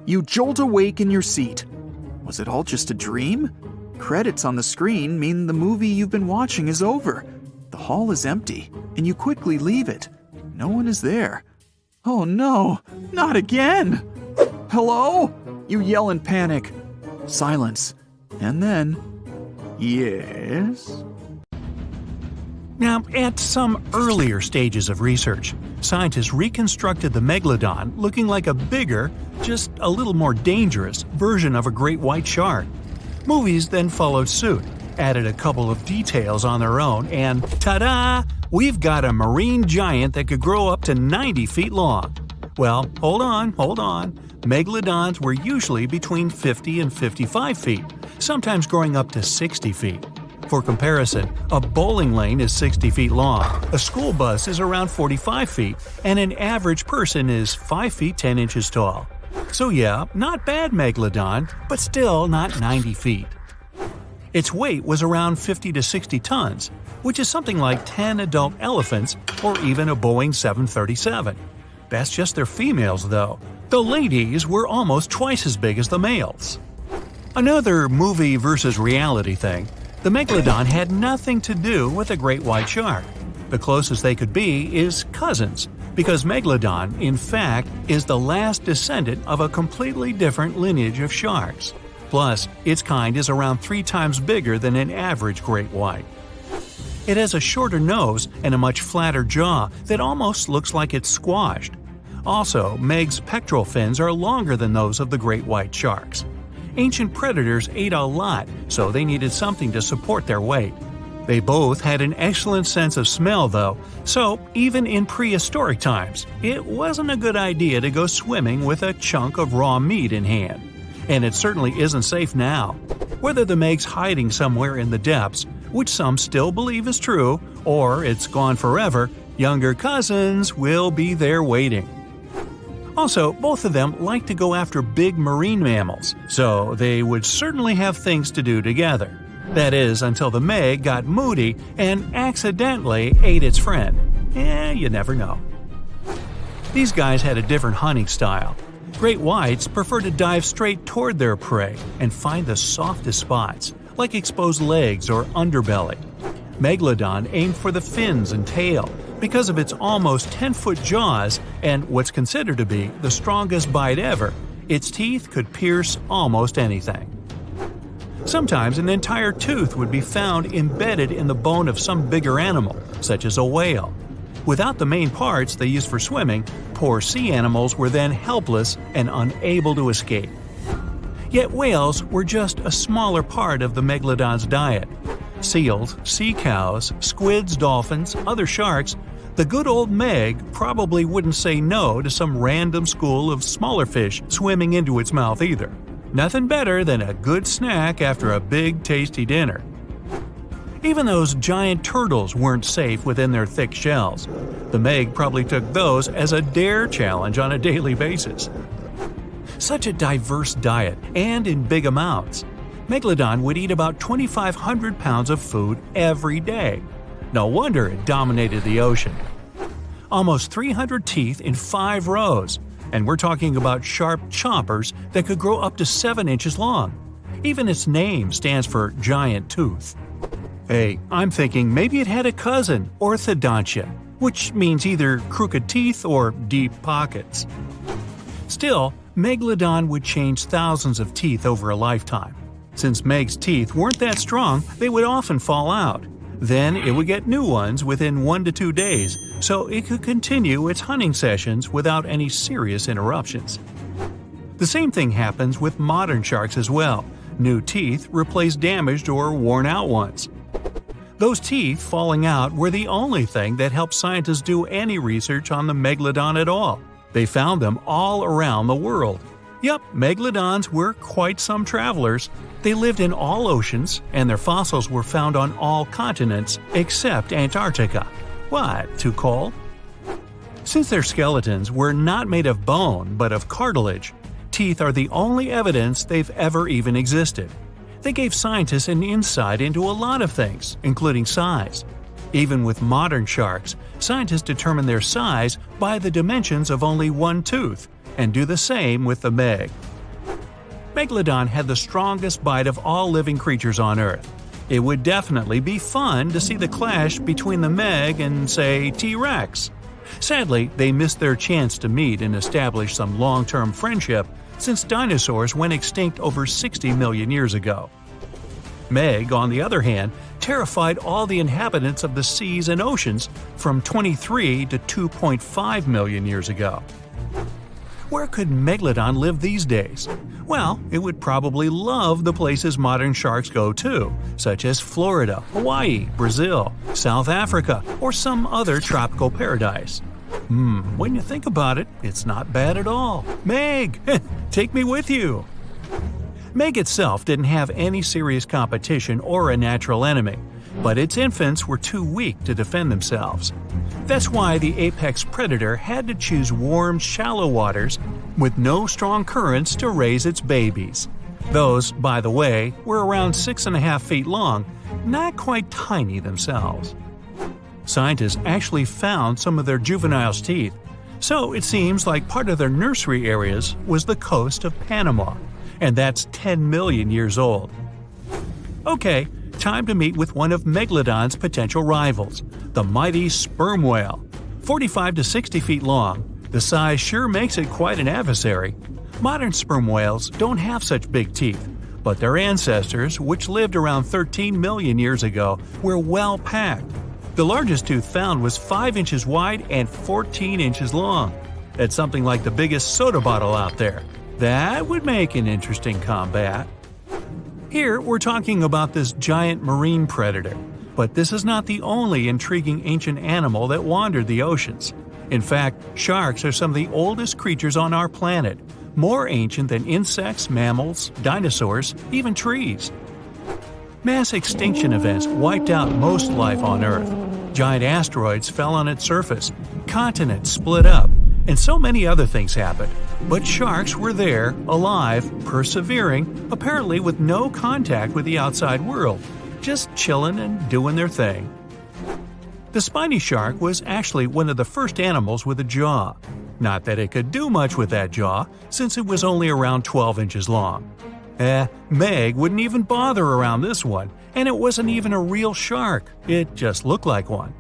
You jolt awake in your seat. Was it all just a dream? Credits on the screen mean the movie you've been watching is over. The hall is empty, and you quickly leave it. No one is there. Oh no, not again! Hello? You yell in panic. Silence. And then, yes?
Now, at some earlier stages of research, scientists reconstructed the Megalodon looking like a bigger, just a little more dangerous version of a great white shark. Movies then followed suit, added a couple of details on their own, and ta-da! We've got a marine giant that could grow up to 90 feet long. Well, hold on. Megalodons were usually between 50 and 55 feet, sometimes growing up to 60 feet. For comparison, a bowling lane is 60 feet long, a school bus is around 45 feet, and an average person is 5 feet 10 inches tall. So yeah, not bad Megalodon, but still not 90 feet. Its weight was around 50 to 60 tons, which is something like 10 adult elephants or even a Boeing 737. That's just their females though. The ladies were almost twice as big as the males. Another movie versus reality thing, the Megalodon had nothing to do with a great white shark. The closest they could be is cousins, because Megalodon, in fact, is the last descendant of a completely different lineage of sharks. Plus, its kind is around 3 times bigger than an average great white. It has a shorter nose and a much flatter jaw that almost looks like it's squashed. Also, Meg's pectoral fins are longer than those of the great white sharks. Ancient predators ate a lot, so they needed something to support their weight. They both had an excellent sense of smell, though, so even in prehistoric times, it wasn't a good idea to go swimming with a chunk of raw meat in hand. And it certainly isn't safe now. Whether the Meg's hiding somewhere in the depths, which some still believe is true, or it's gone forever, younger cousins will be there waiting. Also, both of them like to go after big marine mammals, so they would certainly have things to do together. That is, until the Meg got moody and accidentally ate its friend. You never know. These guys had a different hunting style. Great whites prefer to dive straight toward their prey and find the softest spots, like exposed legs or underbelly. Megalodon aimed for the fins and tail because of its almost 10-foot jaws and what's considered to be the strongest bite ever. Its teeth could pierce almost anything. Sometimes an entire tooth would be found embedded in the bone of some bigger animal, such as a whale. Without the main parts they used for swimming, poor sea animals were then helpless and unable to escape. Yet whales were just a smaller part of the Megalodon's diet. Seals, sea cows, squids, dolphins, other sharks, the good old Meg probably wouldn't say no to some random school of smaller fish swimming into its mouth either. Nothing better than a good snack after a big tasty dinner. Even those giant turtles weren't safe within their thick shells. The Meg probably took those as a dare challenge on a daily basis. Such a diverse diet, and in big amounts. Megalodon would eat about 2,500 pounds of food every day. No wonder it dominated the ocean. Almost 300 teeth in 5 rows, and we're talking about sharp chompers that could grow up to 7 inches long. Even its name stands for giant tooth. Hey, I'm thinking maybe it had a cousin, orthodontia, which means either crooked teeth or deep pockets. Still, Megalodon would change thousands of teeth over a lifetime. Since Meg's teeth weren't that strong, they would often fall out. Then it would get new ones within 1 to 2 days, so it could continue its hunting sessions without any serious interruptions. The same thing happens with modern sharks as well. New teeth replace damaged or worn out ones. Those teeth falling out were the only thing that helped scientists do any research on the Megalodon at all. They found them all around the world. Yup, Megalodons were quite some travelers. They lived in all oceans, and their fossils were found on all continents except Antarctica. What, too cold? Since their skeletons were not made of bone but of cartilage, teeth are the only evidence they've ever even existed. They gave scientists an insight into a lot of things, including size. Even with modern sharks, scientists determine their size by the dimensions of only one tooth, and do the same with the Meg. Megalodon had the strongest bite of all living creatures on Earth. It would definitely be fun to see the clash between the Meg and, say, T-Rex. Sadly, they missed their chance to meet and establish some long-term friendship since dinosaurs went extinct over 60 million years ago. Meg, on the other hand, terrified all the inhabitants of the seas and oceans from 23 to 2.5 million years ago. Where could Megalodon live these days? Well, it would probably love the places modern sharks go to, such as Florida, Hawaii, Brazil, South Africa, or some other tropical paradise. When you think about it, it's not bad at all. Meg, take me with you! Meg itself didn't have any serious competition or a natural enemy, but its infants were too weak to defend themselves. That's why the apex predator had to choose warm, shallow waters with no strong currents to raise its babies. Those, by the way, were around 6.5 feet long, not quite tiny themselves. Scientists actually found some of their juveniles' teeth. So it seems like part of their nursery areas was the coast of Panama, and that's 10 million years old. Okay, time to meet with one of Megalodon's potential rivals, the mighty sperm whale. 45 to 60 feet long, the size sure makes it quite an adversary. Modern sperm whales don't have such big teeth, but their ancestors, which lived around 13 million years ago, were well packed. The largest tooth found was 5 inches wide and 14 inches long. That's something like the biggest soda bottle out there. That would make an interesting combat. Here, we're talking about this giant marine predator, but this is not the only intriguing ancient animal that wandered the oceans. In fact, sharks are some of the oldest creatures on our planet, more ancient than insects, mammals, dinosaurs, even trees. Mass extinction events wiped out most life on Earth. Giant asteroids fell on its surface, continents split up, and so many other things happened. But sharks were there, alive, persevering, apparently with no contact with the outside world, just chilling and doing their thing. The spiny shark was actually one of the first animals with a jaw. Not that it could do much with that jaw, since it was only around 12 inches long. Meg wouldn't even bother around this one, and it wasn't even a real shark, it just looked like one.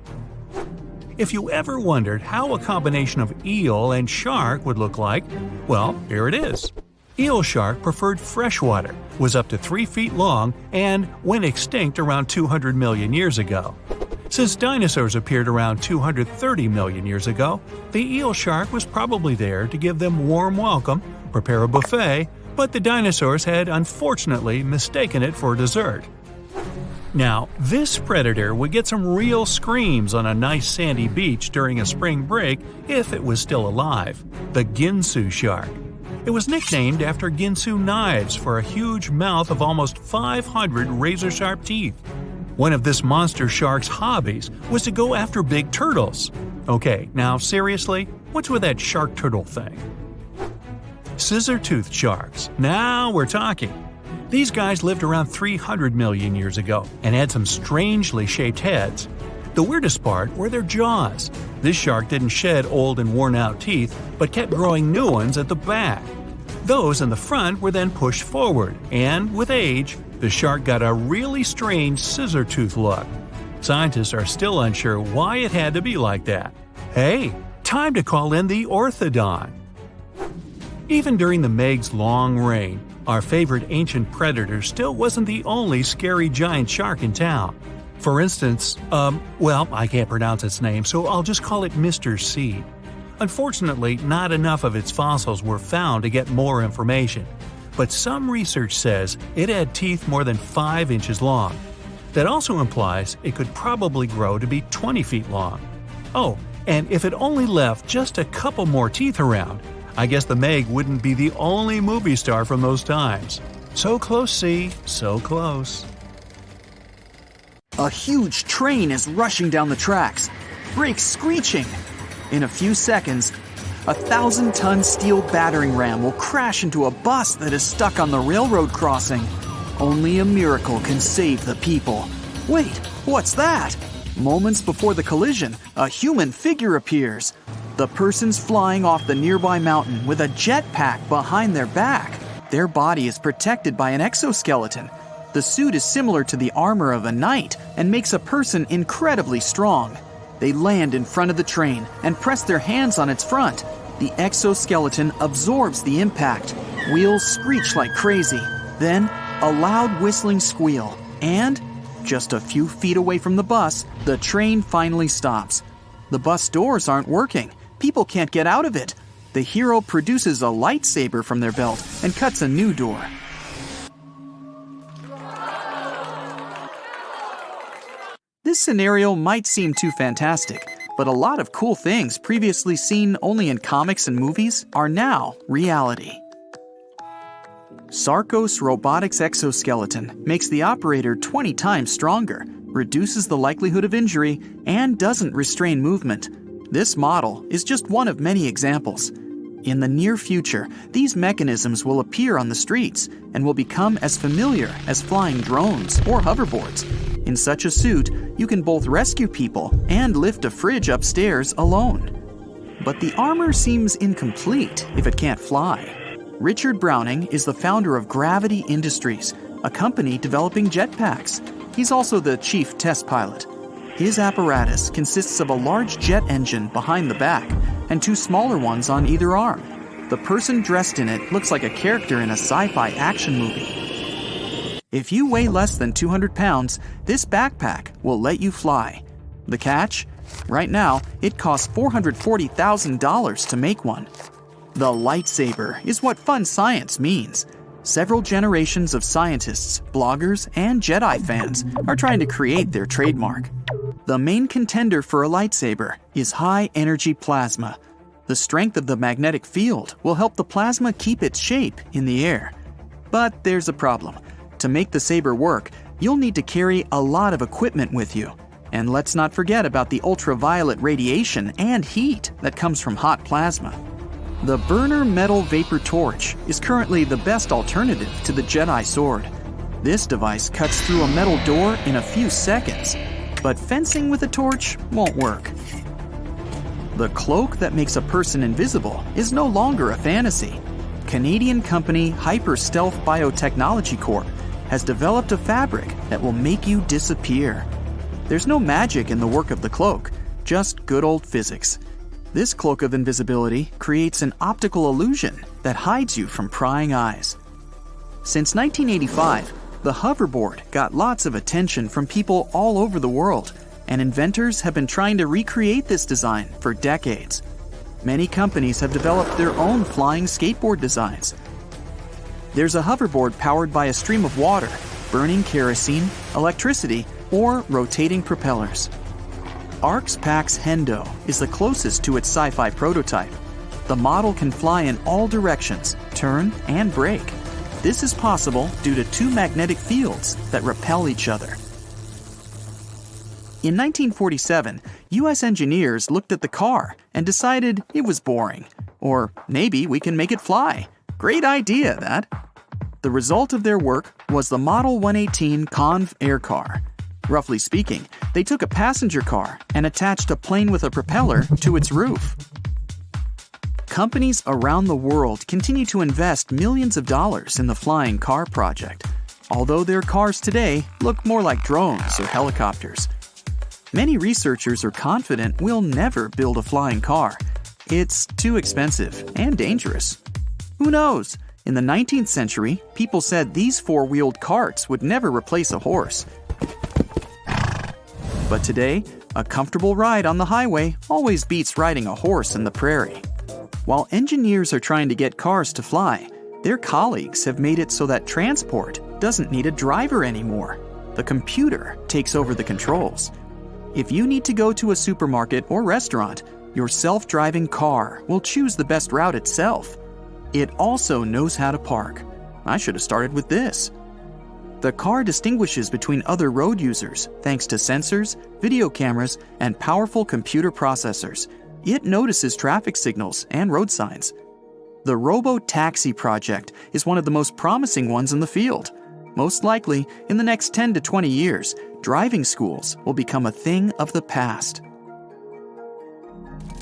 If you ever wondered how a combination of eel and shark would look like, well, here it is. Eel shark preferred freshwater, was up to 3 feet long, and went extinct around 200 million years ago. Since dinosaurs appeared around 230 million years ago, the eel shark was probably there to give them warm welcome, prepare a buffet, but the dinosaurs had unfortunately mistaken it for dessert. Now, this predator would get some real screams on a nice sandy beach during a spring break if it was still alive, the Ginsu shark. It was nicknamed after Ginsu knives for a huge mouth of almost 500 razor-sharp teeth. One of this monster shark's hobbies was to go after big turtles. Okay, now seriously, what's with that shark turtle thing? Scissor-toothed sharks. Now we're talking. These guys lived around 300 million years ago and had some strangely shaped heads. The weirdest part were their jaws. This shark didn't shed old and worn-out teeth, but kept growing new ones at the back. Those in the front were then pushed forward, and with age, the shark got a really strange scissor-tooth look. Scientists are still unsure why it had to be like that. Hey, time to call in the orthodon. Even during the Meg's long reign, our favorite ancient predator still wasn't the only scary giant shark in town. For instance, I can't pronounce its name, so I'll just call it Mr. C. Unfortunately, not enough of its fossils were found to get more information, but some research says it had teeth more than 5 inches long. That also implies it could probably grow to be 20 feet long. Oh, and if it only left just a couple more teeth around, I guess the Meg wouldn't be the only movie star from those times. So close, C, so close.
A huge train is rushing down the tracks, brakes screeching. In a few seconds, a 1,000-ton steel battering ram will crash into a bus that is stuck on the railroad crossing. Only a miracle can save the people. Wait, what's that? Moments before the collision, a human figure appears. The person's flying off the nearby mountain with a jetpack behind their back. Their body is protected by an exoskeleton. The suit is similar to the armor of a knight and makes a person incredibly strong. They land in front of the train and press their hands on its front. The exoskeleton absorbs the impact. Wheels screech like crazy. Then, a loud whistling squeal. And, just a few feet away from the bus, the train finally stops. The bus doors aren't working. People can't get out of it. The hero produces a lightsaber from their belt and cuts a new door. This scenario might seem too fantastic, but a lot of cool things previously seen only in comics and movies are now reality. Sarcos Robotics Exoskeleton makes the operator 20 times stronger, reduces the likelihood of injury, and doesn't restrain movement. This model is just one of many examples. In the near future, these mechanisms will appear on the streets and will become as familiar as flying drones or hoverboards. In such a suit, you can both rescue people and lift a fridge upstairs alone. but the armor seems incomplete if it can't fly. Richard Browning is the founder of Gravity Industries, a company developing jetpacks. He's also the chief test pilot. His apparatus consists of a large jet engine behind the back and two smaller ones on either arm. The person dressed in it looks like a character in a sci-fi action movie. If you weigh less than 200 pounds, this backpack will let you fly. The catch? Right now, it costs $440,000 to make one. The lightsaber is what fun science means. Several generations of scientists, bloggers, and Jedi fans are trying to create their trademark. The main contender for a lightsaber is high-energy plasma. The strength of the magnetic field will help the plasma keep its shape in the air. But there's a problem. To make the saber work, you'll need to carry a lot of equipment with you. And let's not forget about the ultraviolet radiation and heat that comes from hot plasma. The burner metal vapor torch is currently the best alternative to the Jedi sword. This device cuts through a metal door in a few seconds, but fencing with a torch won't work. The cloak that makes a person invisible is no longer a fantasy. Canadian company Hyper Stealth Biotechnology Corp has developed a fabric that will make you disappear. There's no magic in the work of the cloak, just good old physics. This cloak of invisibility creates an optical illusion that hides you from prying eyes. Since 1985, the hoverboard got lots of attention from people all over the world, and inventors have been trying to recreate this design for decades. Many companies have developed their own flying skateboard designs. There's a hoverboard powered by a stream of water, burning kerosene, electricity, or rotating propellers. Arx Pax Hendo is the closest to its sci-fi prototype. The model can fly in all directions, turn, and brake. This is possible due to two magnetic fields that repel each other. In 1947, U.S. engineers looked at the car and decided it was boring. Or maybe we can make it fly. Great idea, that. The result of their work was the Model 118 Conv Air Car. Roughly speaking, they took a passenger car and attached a plane with a propeller to its roof. Companies around the world continue to invest millions of dollars in the flying car project, although their cars today look more like drones or helicopters. Many researchers are confident we'll never build a flying car. It's too expensive and dangerous. Who knows? In the 19th century, people said these four-wheeled carts would never replace a horse. But today, a comfortable ride on the highway always beats riding a horse in the prairie. While engineers are trying to get cars to fly, their colleagues have made it so that transport doesn't need a driver anymore. The computer takes over the controls. If you need to go to a supermarket or restaurant, your self-driving car will choose the best route itself. It also knows how to park. I should have started with this. The car distinguishes between other road users thanks to sensors, video cameras, and powerful computer processors. It notices traffic signals and road signs. The Robo-Taxi project is one of the most promising ones in the field. Most likely, in the next 10 to 20 years, driving schools will become a thing of the past.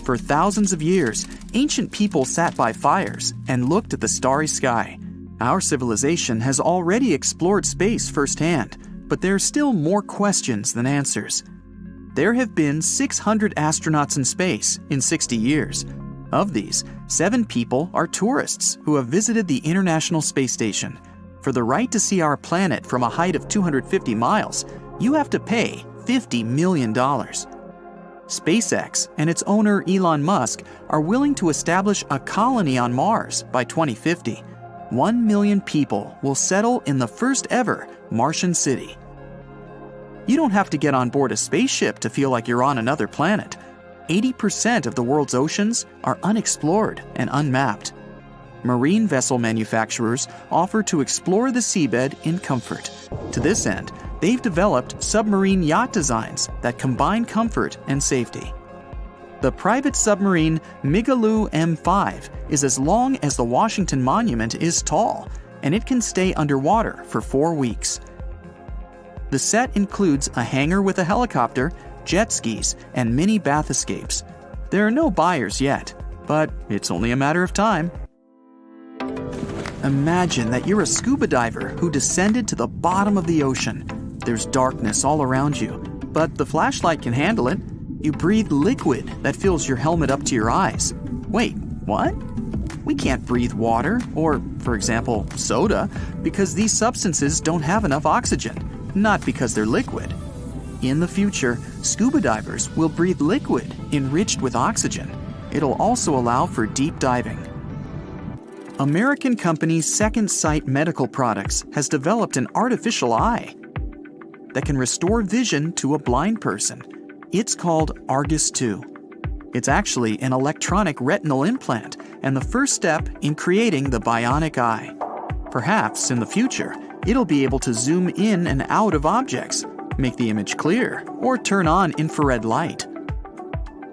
For thousands of years, ancient people sat by fires and looked at the starry sky. Our civilization has already explored space firsthand, but there are still more questions than answers. There have been 600 astronauts in space in 60 years. Of these, 7 people are tourists who have visited the International Space Station. For the right to see our planet from a height of 250 miles, you have to pay $50 million. SpaceX and its owner Elon Musk are willing to establish a colony on Mars by 2050. 1 million people will settle in the first ever Martian city. You don't have to get on board a spaceship to feel like you're on another planet. 80% of the world's oceans are unexplored and unmapped. Marine vessel manufacturers offer to explore the seabed in comfort. To this end, they've developed submarine yacht designs that combine comfort and safety. The private submarine Megalodon M5 is as long as the Washington Monument is tall, and it can stay underwater for 4 weeks. The set includes a hangar with a helicopter, jet skis, and mini bath escapes. There are no buyers yet, but it's only a matter of time. Imagine that you're a scuba diver who descended to the bottom of the ocean. There's darkness all around you, but the flashlight can handle it. You breathe liquid that fills your helmet up to your eyes. Wait, what? We can't breathe water or, for example, soda because these substances don't have enough oxygen, not because they're liquid. In the future, scuba divers will breathe liquid enriched with oxygen. It'll also allow for deep diving. American company Second Sight Medical Products has developed an artificial eye that can restore vision to a blind person. It's called Argus 2. It's actually an electronic retinal implant and the first step in creating the bionic eye. Perhaps in the future, it'll be able to zoom in and out of objects, make the image clear, or turn on infrared light.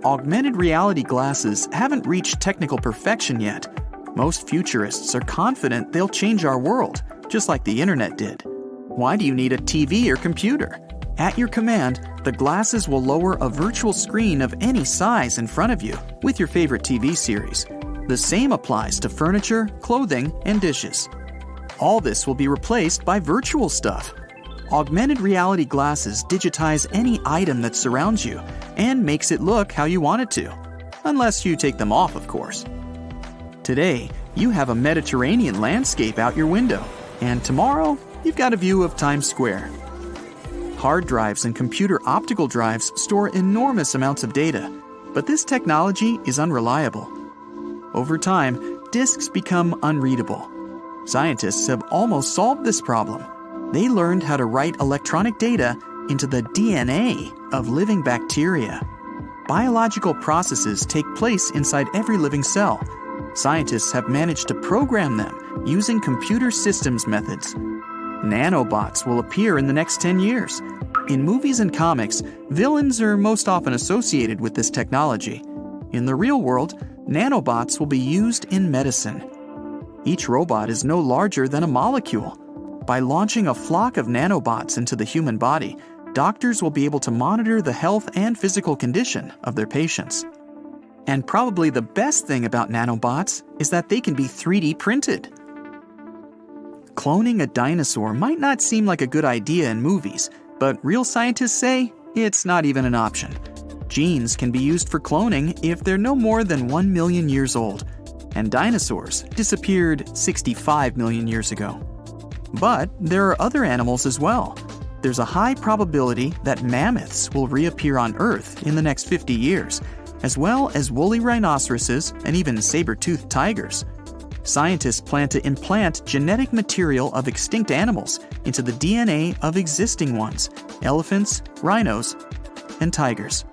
Augmented reality glasses haven't reached technical perfection yet. Most futurists are confident they'll change our world, just like the internet did. Why do you need a TV or computer? At your command, the glasses will lower a virtual screen of any size in front of you with your favorite TV series. The same applies to furniture, clothing, and dishes. All this will be replaced by virtual stuff. Augmented reality glasses digitize any item that surrounds you and makes it look how you want it to. Unless you take them off, of course. Today, you have a Mediterranean landscape out your window, and tomorrow, you've got a view of Times Square. Hard drives and computer optical drives store enormous amounts of data, but this technology is unreliable. Over time, disks become unreadable. Scientists have almost solved this problem. They learned how to write electronic data into the DNA of living bacteria. Biological processes take place inside every living cell. Scientists have managed to program them using computer systems methods. Nanobots will appear in the next 10 years. In movies and comics, villains are most often associated with this technology. In the real world, nanobots will be used in medicine. Each robot is no larger than a molecule. By launching a flock of nanobots into the human body, doctors will be able to monitor the health and physical condition of their patients. And probably the best thing about nanobots is that they can be 3D printed. Cloning a dinosaur might not seem like a good idea in movies, but real scientists say it's not even an option. Genes can be used for cloning if they're no more than 1 million years old, and dinosaurs disappeared 65 million years ago. But there are other animals as well. There's a high probability that mammoths will reappear on Earth in the next 50 years, as well as woolly rhinoceroses and even saber-toothed tigers. Scientists plan to implant genetic material of extinct animals into the DNA of existing ones, elephants, rhinos, and tigers.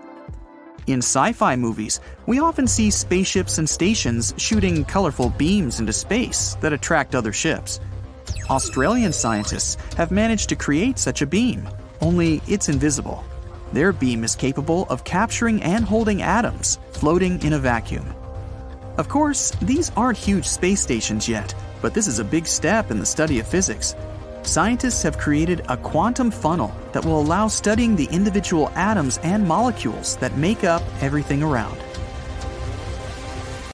In sci-fi movies, we often see spaceships and stations shooting colorful beams into space that attract other ships. Australian scientists have managed to create such a beam, only it's invisible. Their beam is capable of capturing and holding atoms floating in a vacuum. Of course, these aren't huge space stations yet, but this is a big step in the study of physics. Scientists have created a quantum funnel that will allow studying the individual atoms and molecules that make up everything around.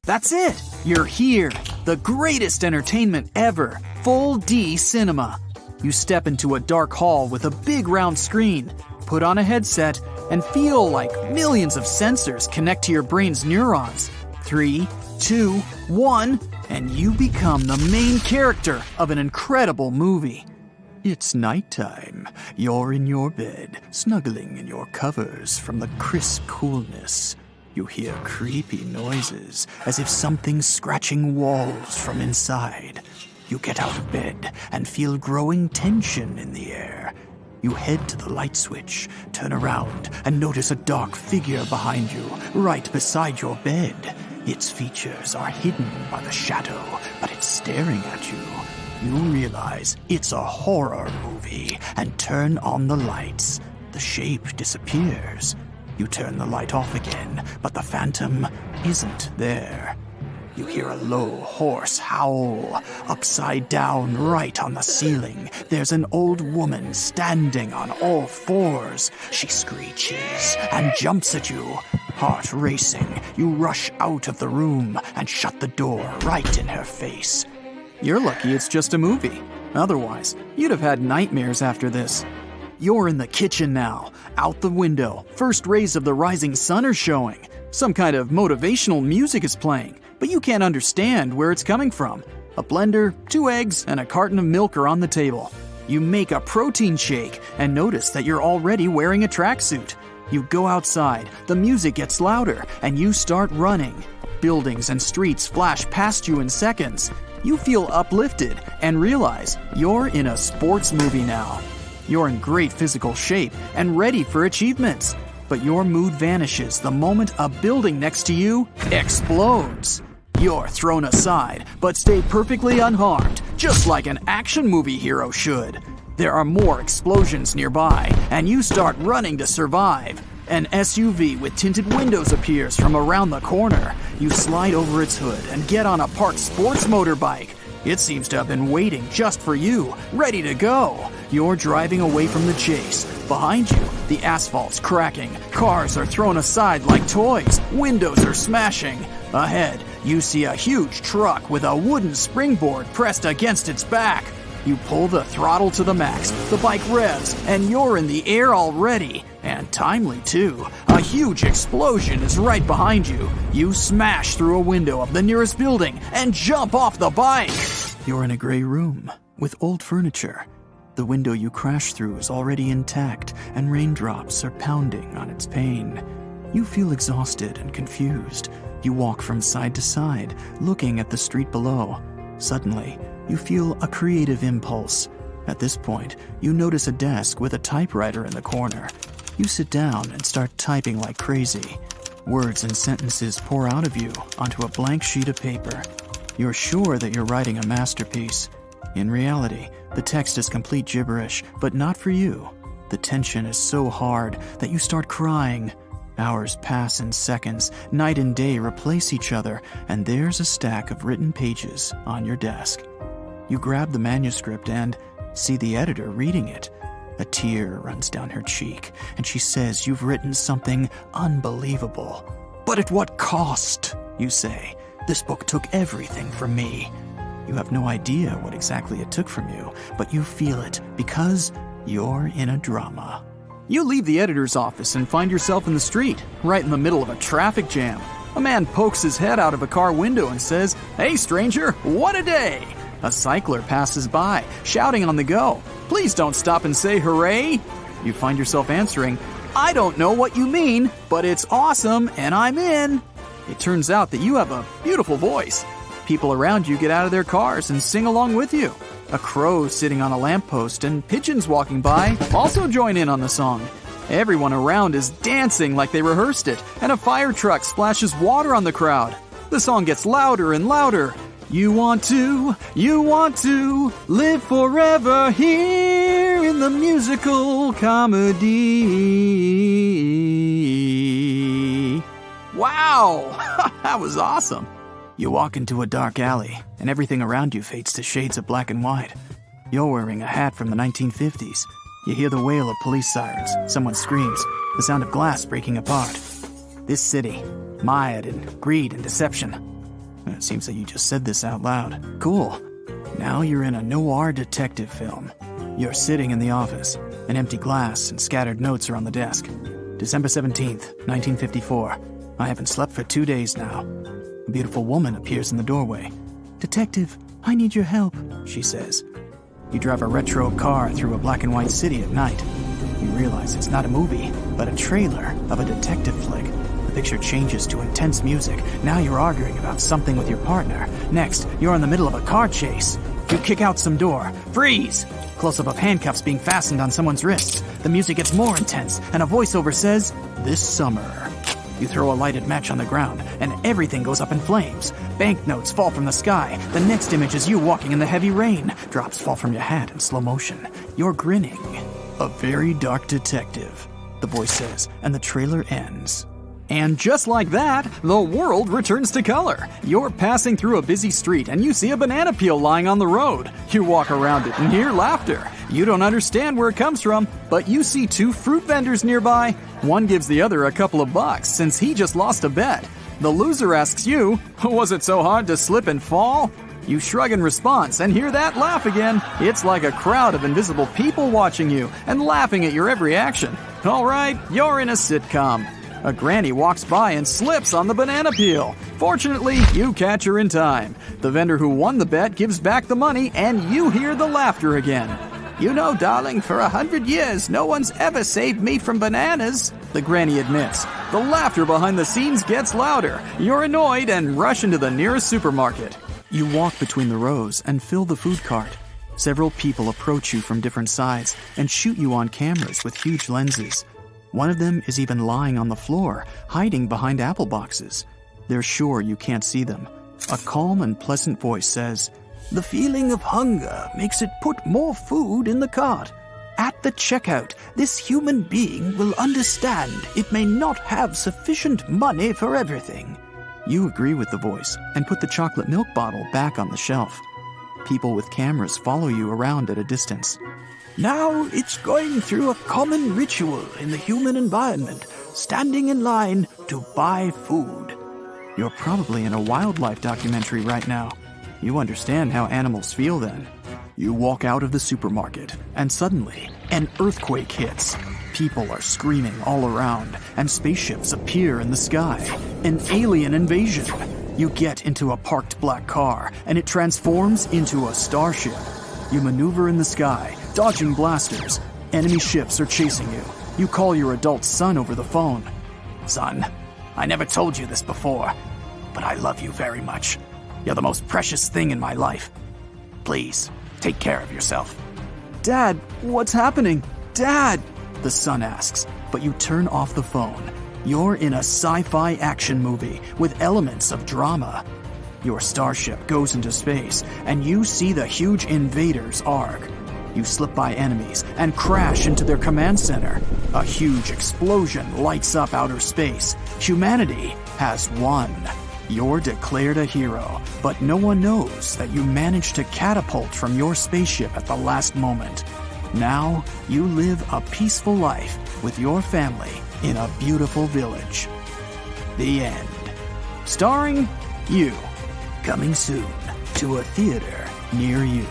That's it! You're here! The greatest entertainment ever! Full D cinema! You step into a dark hall with a big round screen, put on a headset, and feel like millions of sensors connect to your brain's neurons. 3, 2, 1, and you become the main character of an incredible movie. It's nighttime. You're in your bed, snuggling in your covers from the crisp coolness. You hear creepy noises, as if something's scratching walls from inside. You get out of bed and feel growing tension in the air. You head to the light switch, turn around, and notice a dark figure behind you, right beside your bed. Its features are hidden by the shadow, but it's staring at you. You realize it's a horror movie and turn on the lights. The shape disappears. You turn the light off again, but the phantom isn't there. You hear a low, hoarse howl. Upside down, right on the ceiling, there's an old woman standing on all fours. She screeches and jumps at you. Heart racing, you rush out of the room and shut the door right in her face. You're lucky it's just a movie. Otherwise, you'd have had nightmares after this. You're in the kitchen now. Out the window, first rays of the rising sun are showing. Some kind of motivational music is playing, but you can't understand where it's coming from. A blender, 2 eggs, and a carton of milk are on the table. You make a protein shake and notice that you're already wearing a tracksuit. You go outside, the music gets louder, and you start running. Buildings and streets flash past you in seconds. You feel uplifted and realize you're in a sports movie now. You're in great physical shape and ready for achievements. But your mood vanishes the moment a building next to you explodes. You're thrown aside, but stay perfectly unharmed, just like an action movie hero should. There are more explosions nearby, and you start running to survive. An SUV with tinted windows appears from around the corner. You slide over its hood and get on a parked sports motorbike. It seems to have been waiting just for you, ready to go. You're driving away from the chase. Behind you, the asphalt's cracking. Cars are thrown aside like toys. Windows are smashing. Ahead, you see a huge truck with a wooden springboard pressed against its back. You pull the throttle to the max, the bike revs, and you're in the air already. And timely, too. A huge explosion is right behind you. You smash through a window of the nearest building and jump off the bike. You're in a gray room with old furniture. The window you crash through is already intact, and raindrops are pounding on its pane. You feel exhausted and confused. You walk from side to side, looking at the street below. Suddenly, you feel a creative impulse. At this point, you notice a desk with a typewriter in the corner. You sit down and start typing like crazy. Words and sentences pour out of you onto a blank sheet of paper. You're sure that you're writing a masterpiece. In reality, the text is complete gibberish, but not for you. The tension is so hard that you start crying. Hours pass in seconds, night and day replace each other, and there's a stack of written pages on your desk. You grab the manuscript and see the editor reading it. A tear runs down her cheek, and she says you've written something unbelievable. But at what cost, you say? This book took everything from me. You have no idea what exactly it took from you, but you feel it because you're in a drama. You leave the editor's office and find yourself in the street, right in the middle of a traffic jam. A man pokes his head out of a car window and says, "Hey stranger, what a day!" A cycler passes by, shouting on the go, "Please don't stop and say hooray!" You find yourself answering, "I don't know what you mean, but it's awesome and I'm in." It turns out that you have a beautiful voice. People around you get out of their cars and sing along with you. A crow sitting on a lamppost and pigeons walking by also join in on the song. Everyone around is dancing like they rehearsed it, and a fire truck splashes water on the crowd. The song gets louder and louder. You want to live forever here in the musical comedy. Wow, that was awesome. You walk into a dark alley, and everything around you fades to shades of black and white. You're wearing a hat from the 1950s. You hear the wail of police sirens, someone screams, the sound of glass breaking apart. This city, mired in greed and deception. It seems that you just said this out loud. Cool. Now you're in a noir detective film. You're sitting in the office. An empty glass and scattered notes are on the desk. December 17th, 1954. I haven't slept for 2 days now. A beautiful woman appears in the doorway. "Detective, I need your help," she says. You drive a retro car through a black and white city at night. You realize it's not a movie, but a trailer of a detective flick. The picture changes to intense music. Now you're arguing about something with your partner. Next, you're in the middle of a car chase. You kick out some door. Freeze! Close-up of handcuffs being fastened on someone's wrists. The music gets more intense, and a voiceover says, "This summer." You throw a lighted match on the ground, and everything goes up in flames. Banknotes fall from the sky. The next image is you walking in the heavy rain. Drops fall from your hat in slow motion. You're grinning. "A very dark detective," the voice says, and the trailer ends. And just like that, the world returns to color. You're passing through a busy street and you see a banana peel lying on the road. You walk around it and hear laughter. You don't understand where it comes from, but you see two fruit vendors nearby. One gives the other a couple of bucks since he just lost a bet. The loser asks you, "Was it so hard to slip and fall?" You shrug in response and hear that laugh again. It's like a crowd of invisible people watching you and laughing at your every action. All right, you're in a sitcom. A granny walks by and slips on the banana peel. Fortunately, you catch her in time. The vendor who won the bet gives back the money and you hear the laughter again. "You know, darling, for 100 years, no one's ever saved me from bananas," the granny admits. The laughter behind the scenes gets louder. You're annoyed and rush into the nearest supermarket. You walk between the rows and fill the food cart. Several people approach you from different sides and shoot you on cameras with huge lenses. One of them is even lying on the floor, hiding behind apple boxes. They're sure you can't see them. A calm and pleasant voice says, "The feeling of hunger makes it put more food in the cart. At the checkout, this human being will understand it may not have sufficient money for everything." You agree with the voice and put the chocolate milk bottle back on the shelf. People with cameras follow you around at a distance. "Now it's going through a common ritual in the human environment, standing in line to buy food." You're probably in a wildlife documentary right now. You understand how animals feel then. You walk out of the supermarket, and suddenly, an earthquake hits. People are screaming all around, and spaceships appear in the sky. An alien invasion. You get into a parked black car, and it transforms into a starship. You maneuver in the sky, dodging blasters. Enemy ships are chasing you. You call your adult son over the phone. "Son, I never told you this before, but I love you very much. You're the most precious thing in my life. Please, take care of yourself." "Dad, what's happening? Dad!" the son asks, but you turn off the phone. You're in a sci-fi action movie with elements of drama. Your starship goes into space, and you see the huge invaders arc. You slip by enemies and crash into their command center. A huge explosion lights up outer space. Humanity has won. You're declared a hero, but no one knows that you managed to catapult from your spaceship at the last moment. Now, you live a peaceful life with your family in a beautiful village. The end. Starring you. Coming soon to a theater near you.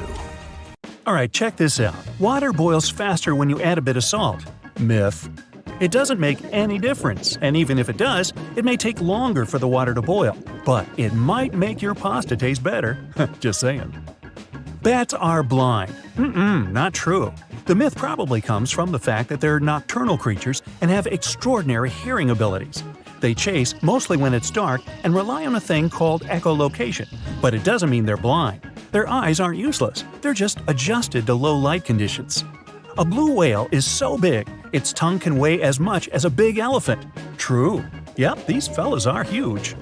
Alright, check this out. Water boils faster when you add a bit of salt. Myth. It doesn't make any difference, and even if it does, it may take longer for the water to boil. But it might make your pasta taste better. Just saying. Bats are blind. Not true. The myth probably comes from the fact that they're nocturnal creatures and have extraordinary hearing abilities. They chase mostly when it's dark and rely on a thing called echolocation, but it doesn't mean they're blind. Their eyes aren't useless, they're just adjusted to low light conditions. A blue whale is so big, its tongue can weigh as much as a big elephant. True. Yep, these fellas are huge.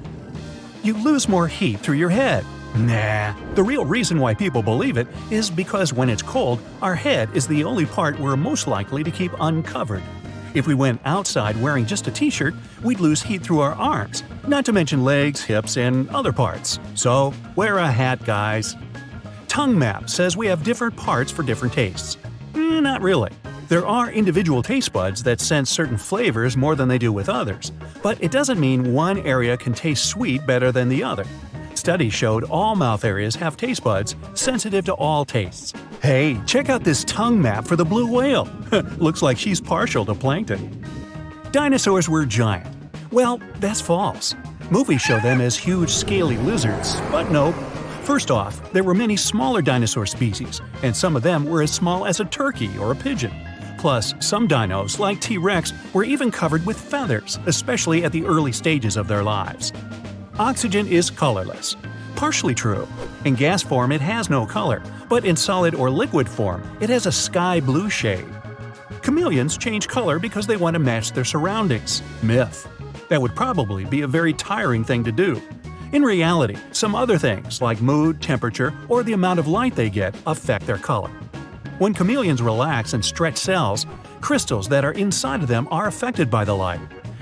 You lose more heat through your head. Nah. The real reason why people believe it is because when it's cold, our head is the only part we're most likely to keep uncovered. If we went outside wearing just a t-shirt, we'd lose heat through our arms, not to mention legs, hips, and other parts. So, wear a hat, guys. Tongue Map says we have different parts for different tastes. Not really. There are individual taste buds that sense certain flavors more than they do with others, but it doesn't mean one area can taste sweet better than the other. Studies showed all mouth areas have taste buds sensitive to all tastes. Hey, check out this tongue map for the blue whale. Looks like she's partial to plankton. Dinosaurs were giant. Well, that's false. Movies show them as huge, scaly lizards, but nope. First off, there were many smaller dinosaur species, and some of them were as small as a turkey or a pigeon. Plus, some dinos, like T-Rex, were even covered with feathers, especially at the early stages of their lives. Oxygen is colorless. Partially true. In gas form, it has no color, but in solid or liquid form, it has a sky blue shade. Chameleons change color because they want to match their surroundings. Myth. That would probably be a very tiring thing to do. In reality, some other things like mood, temperature, or the amount of light they get affect their color. When chameleons relax and stretch cells, crystals that are inside of them are affected by the light.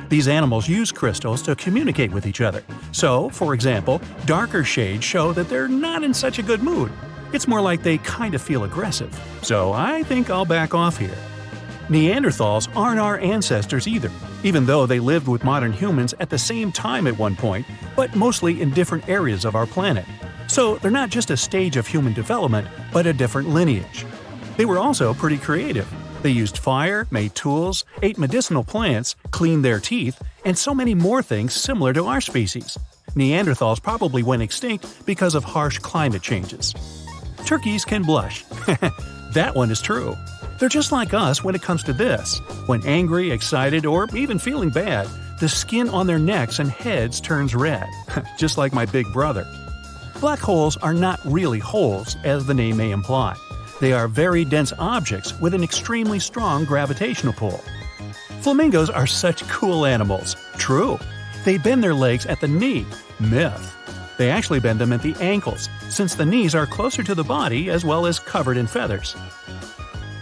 These animals use crystals to communicate with each other. So, for example, darker shades show that they're not in such a good mood. It's more like they kind of feel aggressive, so I think I'll back off here. Neanderthals aren't our ancestors either, even though they lived with modern humans at the same time at one point, but mostly in different areas of our planet. So they're not just a stage of human development, but a different lineage. They were also pretty creative. They used fire, made tools, ate medicinal plants, cleaned their teeth, and so many more things similar to our species. Neanderthals probably went extinct because of harsh climate changes. Turkeys can blush. That one is true. They're just like us when it comes to this. When angry, excited, or even feeling bad, the skin on their necks and heads turns red, just like my big brother. Black holes are not really holes, as the name may imply. They are very dense objects with an extremely strong gravitational pull. Flamingos are such cool animals. True. They bend their legs at the knee. Myth. They actually bend them at the ankles, since the knees are closer to the body as well as covered in feathers.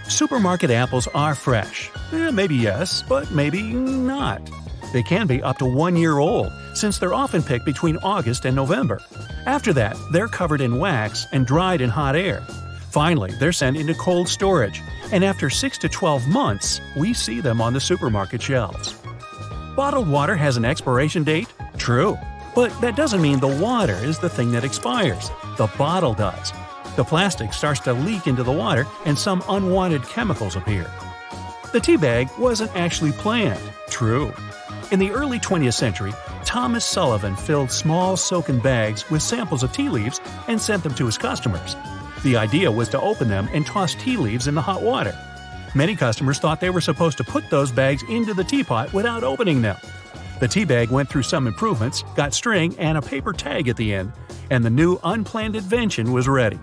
Supermarket apples are fresh. Maybe yes, but maybe not. They can be up to 1 year old, since they're often picked between August and November. After that, they're covered in wax and dried in hot air. Finally, they're sent into cold storage, and after 6 to 12 months, we see them on the supermarket shelves. Bottled water has an expiration date? True. But that doesn't mean the water is the thing that expires. The bottle does. The plastic starts to leak into the water and some unwanted chemicals appear. The tea bag wasn't actually planned. True. In the early 20th century, Thomas Sullivan filled small silken bags with samples of tea leaves and sent them to his customers. The idea was to open them and toss tea leaves in the hot water. Many customers thought they were supposed to put those bags into the teapot without opening them. The tea bag went through some improvements, got string and a paper tag at the end, and the new unplanned invention was ready.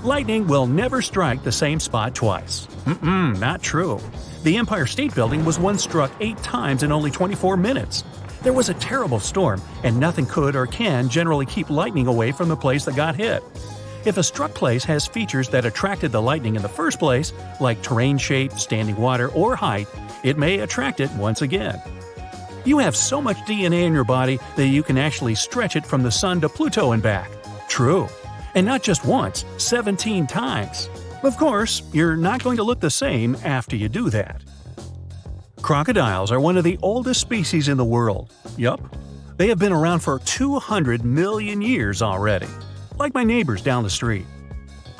Lightning will never strike the same spot twice. Not true. The Empire State Building was once struck 8 times in only 24 minutes. There was a terrible storm, and nothing could or can generally keep lightning away from the place that got hit. If a struck place has features that attracted the lightning in the first place, like terrain shape, standing water, or height, it may attract it once again. You have so much DNA in your body that you can actually stretch it from the sun to Pluto and back. True. And not just once, 17 times. Of course, you're not going to look the same after you do that. Crocodiles are one of the oldest species in the world. Yup. They have been around for 200 million years already. Like my neighbors down the street.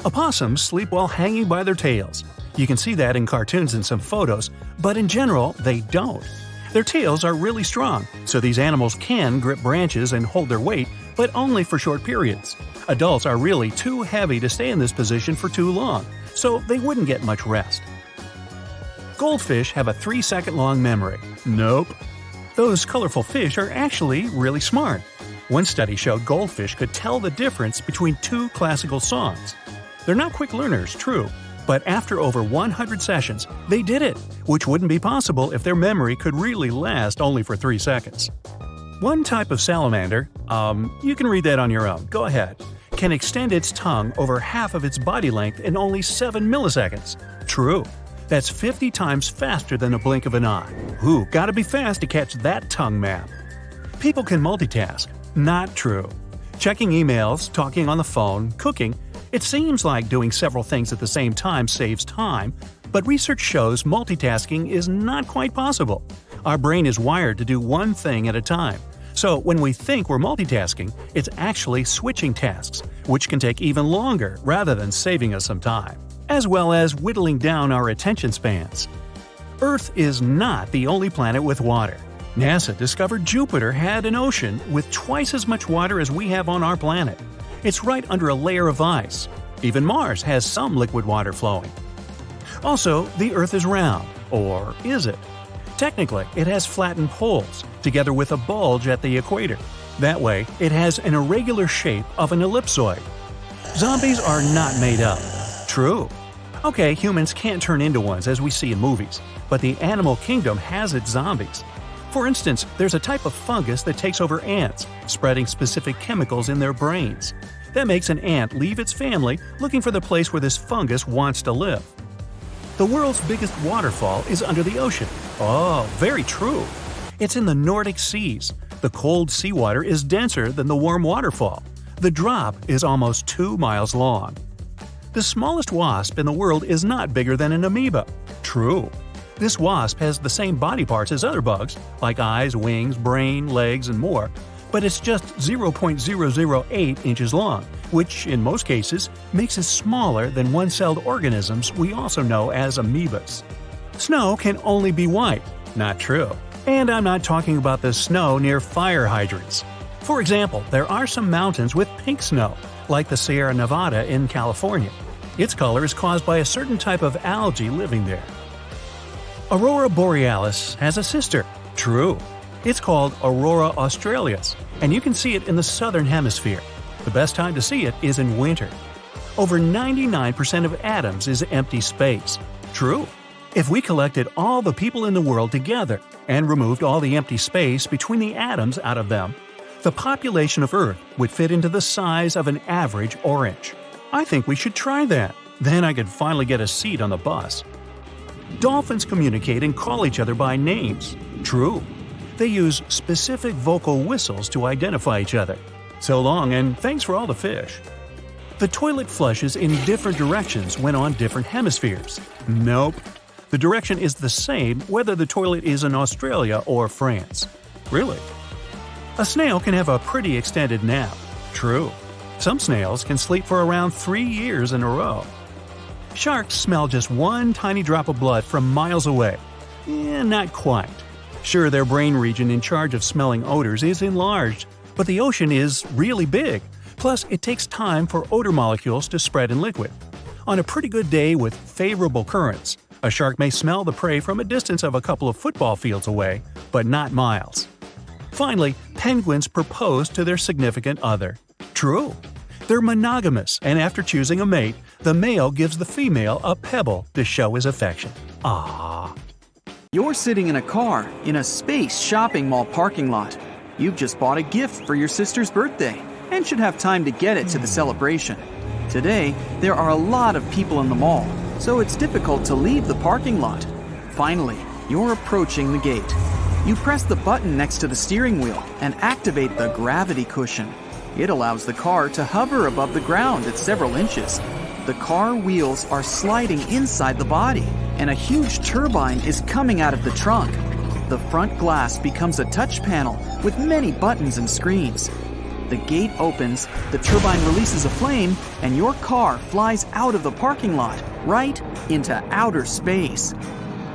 Opossums sleep while hanging by their tails. You can see that in cartoons and some photos, but in general, they don't. Their tails are really strong, so these animals can grip branches and hold their weight, but only for short periods. Adults are really too heavy to stay in this position for too long, so they wouldn't get much rest. Goldfish have a 3-second-long memory. Nope. Those colorful fish are actually really smart. One study showed goldfish could tell the difference between 2 classical songs. They're not quick learners, true, but after over 100 sessions, they did it, which wouldn't be possible if their memory could really last only for 3 seconds. One type of salamander, you can read that on your own, go ahead, can extend its tongue over half of its body length in only 7 milliseconds. True. That's 50 times faster than a blink of an eye. Ooh, gotta be fast to catch that tongue map. People can multitask. Not true. Checking emails, talking on the phone, cooking, it seems like doing several things at the same time saves time, but research shows multitasking is not quite possible. Our brain is wired to do one thing at a time. So when we think we're multitasking, it's actually switching tasks, which can take even longer rather than saving us some time, as well as whittling down our attention spans. Earth is not the only planet with water. NASA discovered Jupiter had an ocean with twice as much water as we have on our planet. It's right under a layer of ice. Even Mars has some liquid water flowing. Also, the Earth is round. Or is it? Technically, it has flattened poles, together with a bulge at the equator. That way, it has an irregular shape of an ellipsoid. Zombies are not made up. True. Okay, humans can't turn into ones as we see in movies, but the animal kingdom has its zombies. For instance, there's a type of fungus that takes over ants, spreading specific chemicals in their brains. That makes an ant leave its family looking for the place where this fungus wants to live. The world's biggest waterfall is under the ocean. Oh, very true. It's in the Nordic seas. The cold seawater is denser than the warm waterfall. The drop is almost 2 miles long. The smallest wasp in the world is not bigger than an amoeba. True. This wasp has the same body parts as other bugs, like eyes, wings, brain, legs, and more, but it's just 0.008 inches long, which, in most cases, makes it smaller than one-celled organisms we also know as amoebas. Snow can only be white. Not true. And I'm not talking about the snow near fire hydrants. For example, there are some mountains with pink snow, like the Sierra Nevada in California. Its color is caused by a certain type of algae living there. Aurora borealis has a sister. True. It's called Aurora australis, and you can see it in the southern hemisphere. The best time to see it is in winter. Over 99% of atoms is empty space. True. If we collected all the people in the world together and removed all the empty space between the atoms out of them, the population of Earth would fit into the size of an average orange. I think we should try that. Then I could finally get a seat on the bus. Dolphins communicate and call each other by names. True. They use specific vocal whistles to identify each other. So long, and thanks for all the fish. The toilet flushes in different directions when on different hemispheres. Nope. The direction is the same whether the toilet is in Australia or France. Really? A snail can have a pretty extended nap. True. Some snails can sleep for around 3 years in a row. Sharks smell just one tiny drop of blood from miles away. Not quite. Sure, their brain region in charge of smelling odors is enlarged, but the ocean is really big. Plus, it takes time for odor molecules to spread in liquid. On a pretty good day with favorable currents, a shark may smell the prey from a distance of a couple of football fields away, but not miles. Finally, penguins propose to their significant other. True. They're monogamous, and after choosing a mate, the male gives the female a pebble to show his affection. Ah.
You're sitting in a car in a space shopping mall parking lot. You've just bought a gift for your sister's birthday and should have time to get it to the celebration. Today, there are a lot of people in the mall, so it's difficult to leave the parking lot. Finally, you're approaching the gate. You press the button next to the steering wheel and activate the gravity cushion. It allows the car to hover above the ground at several inches. The car wheels are sliding inside the body, and a huge turbine is coming out of the trunk. The front glass becomes a touch panel with many buttons and screens. The gate opens, the turbine releases a flame, and your car flies out of the parking lot, right into outer space.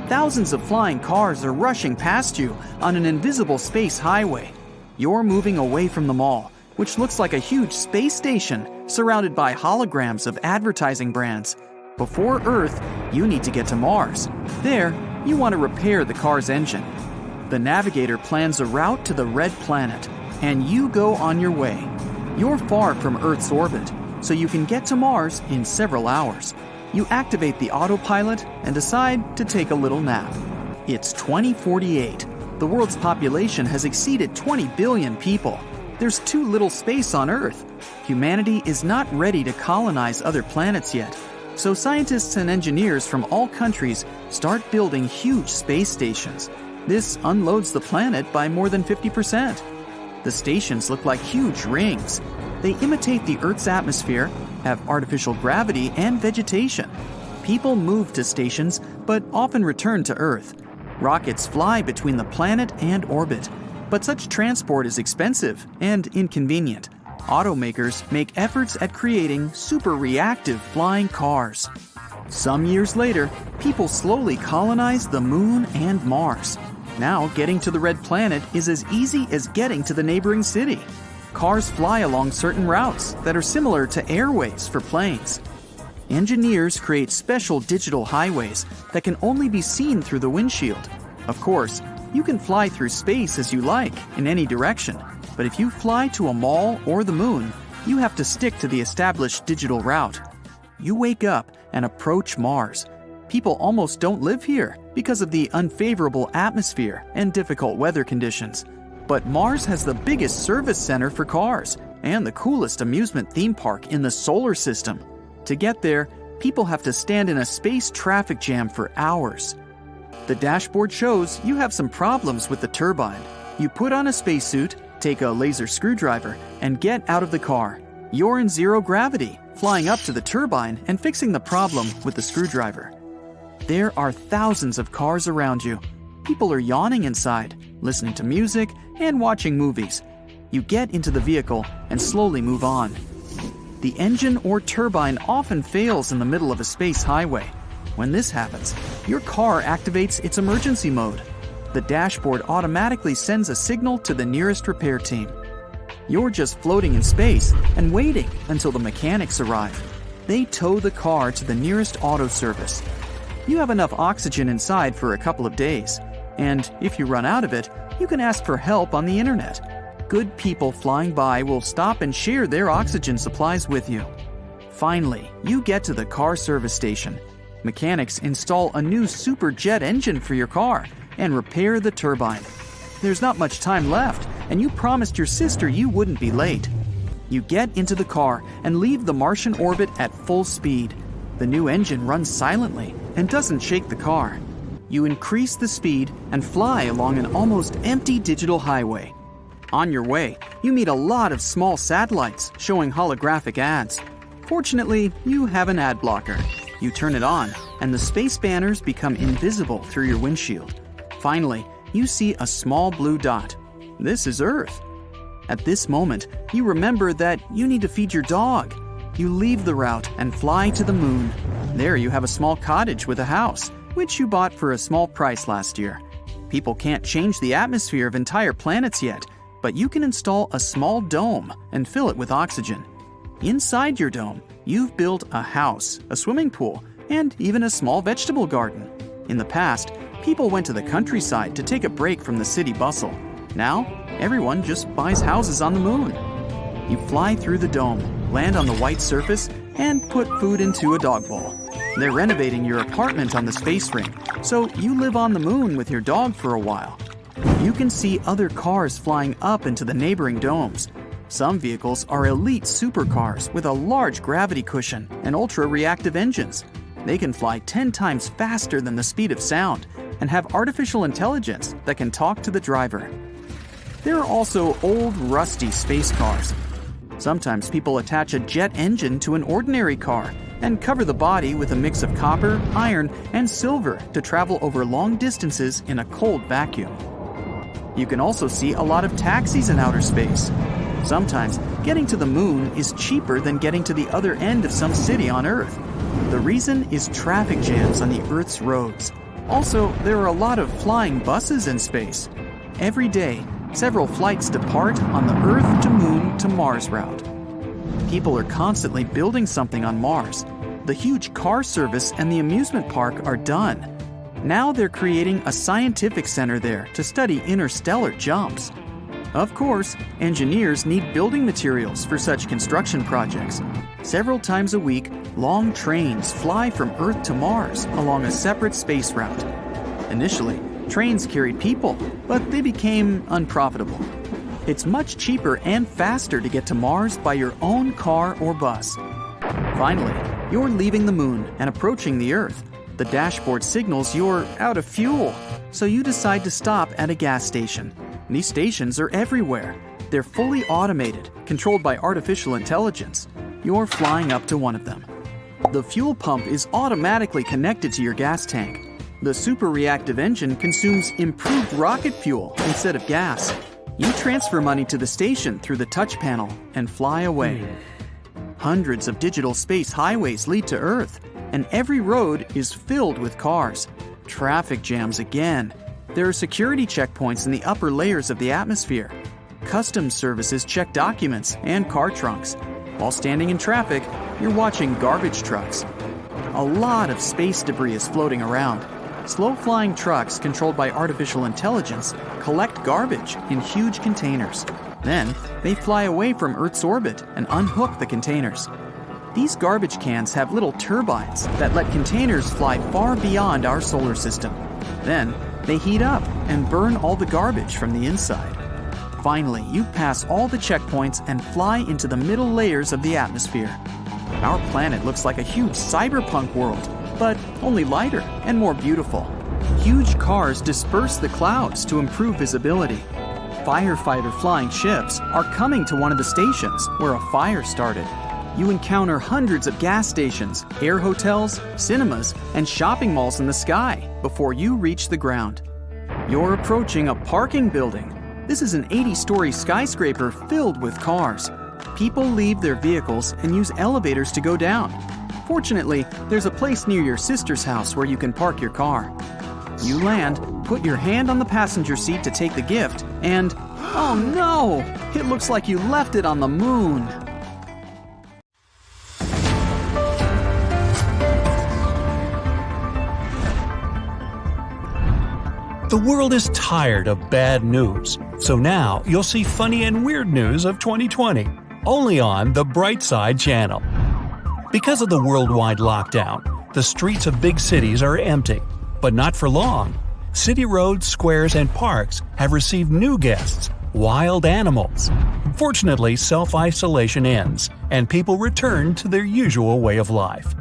Thousands of flying cars are rushing past you on an invisible space highway. You're moving away from the mall, which looks like a huge space station surrounded by holograms of advertising brands. Before Earth, you need to get to Mars. There, you want to repair the car's engine. The navigator plans a route to the red planet, and you go on your way. You're far from Earth's orbit, so you can get to Mars in several hours. You activate the autopilot and decide to take a little nap. It's 2048. The world's population has exceeded 20 billion people. There's too little space on Earth. Humanity is not ready to colonize other planets yet. So scientists and engineers from all countries start building huge space stations. This unloads the planet by more than 50%. The stations look like huge rings. They imitate the Earth's atmosphere, have artificial gravity and vegetation. People move to stations, but often return to Earth. Rockets fly between the planet and orbit. But such transport is expensive and inconvenient. Automakers make efforts at creating super reactive flying cars. Some years later, people slowly colonize the Moon and Mars. Now, getting to the red planet is as easy as getting to the neighboring city. Cars fly along certain routes that are similar to airways for planes. Engineers create special digital highways that can only be seen through the windshield. Of course, you can fly through space as you like, in any direction. But if you fly to a mall or the moon, you have to stick to the established digital route. You wake up and approach Mars. People almost don't live here because of the unfavorable atmosphere and difficult weather conditions. But Mars has the biggest service center for cars and the coolest amusement theme park in the solar system. To get there, people have to stand in a space traffic jam for hours. The dashboard shows you have some problems with the turbine. You put on a spacesuit, take a laser screwdriver, and get out of the car. You're in zero gravity, flying up to the turbine and fixing the problem with the screwdriver. There are thousands of cars around you. People are yawning inside, listening to music, and watching movies. You get into the vehicle and slowly move on. The engine or turbine often fails in the middle of a space highway. When this happens, your car activates its emergency mode. The dashboard automatically sends a signal to the nearest repair team. You're just floating in space and waiting until the mechanics arrive. They tow the car to the nearest auto service. You have enough oxygen inside for a couple of days, and if you run out of it, you can ask for help on the internet. Good people flying by will stop and share their oxygen supplies with you. Finally, you get to the car service station. Mechanics install a new super jet engine for your car and repair the turbine. There's not much time left, and you promised your sister you wouldn't be late. You get into the car and leave the Martian orbit at full speed. The new engine runs silently and doesn't shake the car. You increase the speed and fly along an almost empty digital highway. On your way, you meet a lot of small satellites showing holographic ads. Fortunately, you have an ad blocker. You turn it on, and the space banners become invisible through your windshield. Finally, you see a small blue dot. This is Earth. At this moment, you remember that you need to feed your dog. You leave the route and fly to the moon. There you have a small cottage with a house, which you bought for a small price last year. People can't change the atmosphere of entire planets yet, but you can install a small dome and fill it with oxygen. Inside your dome, you've built a house, a swimming pool, and even a small vegetable garden. In the past, people went to the countryside to take a break from the city bustle. Now, everyone just buys houses on the moon. You fly through the dome, land on the white surface, and put food into a dog bowl. They're renovating your apartment on the space ring, so you live on the moon with your dog for a while. You can see other cars flying up into the neighboring domes. Some vehicles are elite supercars with a large gravity cushion and ultra-reactive engines. They can fly 10 times faster than the speed of sound and have artificial intelligence that can talk to the driver. There are also old, rusty space cars. Sometimes people attach a jet engine to an ordinary car and cover the body with a mix of copper, iron, and silver to travel over long distances in a cold vacuum. You can also see a lot of taxis in outer space. Sometimes, getting to the moon is cheaper than getting to the other end of some city on Earth. The reason is traffic jams on the Earth's roads. Also, there are a lot of flying buses in space. Every day, several flights depart on the Earth to Moon to Mars route. People are constantly building something on Mars. The huge car service and the amusement park are done. Now they're creating a scientific center there to study interstellar jumps. Of course, engineers need building materials for such construction projects. Several times a week, long trains fly from Earth to Mars along a separate space route. Initially, trains carried people, but they became unprofitable. It's much cheaper and faster to get to Mars by your own car or bus. Finally, you're leaving the moon and approaching the Earth. The dashboard signals you're out of fuel, so you decide to stop at a gas station. These stations are everywhere. They're fully automated, controlled by artificial intelligence. You're flying up to one of them. The fuel pump is automatically connected to your gas tank. The super-reactive engine consumes improved rocket fuel instead of gas. You transfer money to the station through the touch panel and fly away. Hundreds of digital space highways lead to Earth, and every road is filled with cars. Traffic jams again. There are security checkpoints in the upper layers of the atmosphere. Customs services check documents and car trunks. While standing in traffic, you're watching garbage trucks. A lot of space debris is floating around. Slow-flying trucks controlled by artificial intelligence collect garbage in huge containers. Then, they fly away from Earth's orbit and unhook the containers. These garbage cans have little turbines that let containers fly far beyond our solar system. Then, they heat up and burn all the garbage from the inside. Finally, you pass all the checkpoints and fly into the middle layers of the atmosphere. Our planet looks like a huge cyberpunk world, but only lighter and more beautiful. Huge cars disperse the clouds to improve visibility. Firefighter flying ships are coming to one of the stations where a fire started. You encounter hundreds of gas stations, air hotels, cinemas, and shopping malls in the sky before you reach the ground. You're approaching a parking building. This is an 80-story skyscraper filled with cars. People leave their vehicles and use elevators to go down. Fortunately, there's a place near your sister's house where you can park your car. You land, put your hand on the passenger seat to take the gift, and oh no! It looks like you left it on the moon.
The world is tired of bad news, so now you'll see funny and weird news of 2020, only on the Brightside channel. Because of the worldwide lockdown, the streets of big cities are empty, but not for long. City roads, squares, and parks have received new guests, wild animals. Fortunately, self-isolation ends, and people return to their usual way of life.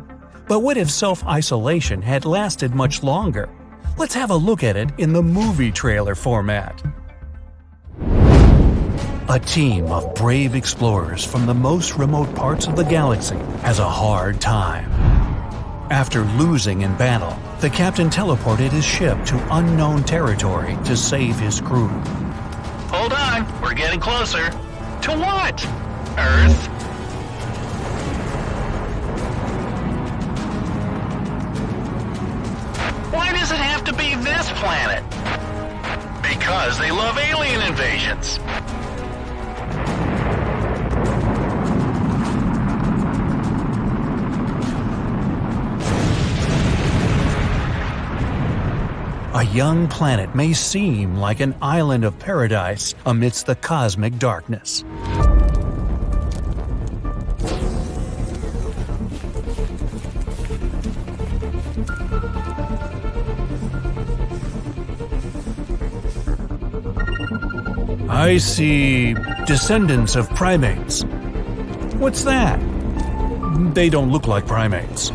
But what if self-isolation had lasted much longer? Let's have a look at it in the movie trailer format. A team of brave explorers from the most remote parts of the galaxy has a hard time. After losing in battle, the captain teleported his ship to unknown territory to save his crew.
Hold on, we're getting closer. To what? Earth? Why does it have to be this planet? Because they love alien invasions.
A young planet may seem like an island of paradise amidst the cosmic darkness. I see descendants of primates. What's that? They don't look like primates.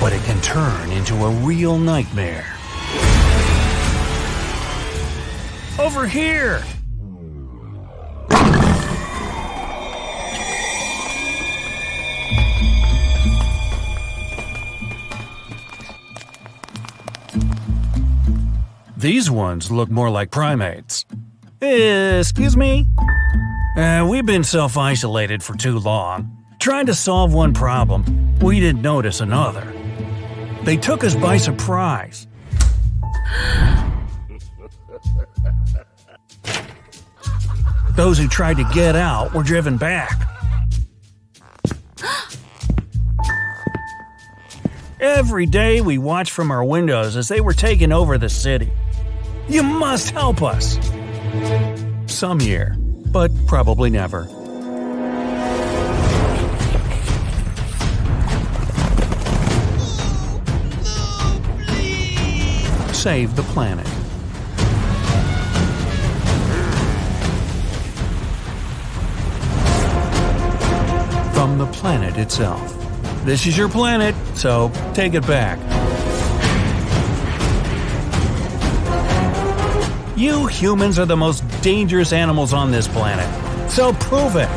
But it can turn into a real nightmare. Over here! These ones look more like primates. Excuse me? We've been self-isolated for too long. Trying to solve one problem, we didn't notice another. They took us by surprise. Those who tried to get out were driven back. Every day we watched from our windows as they were taking over the city. You must help us! Some year, but probably never. Save the planet. From the planet itself. This is your planet, so take it back. You humans are the most dangerous animals on this planet, so prove it!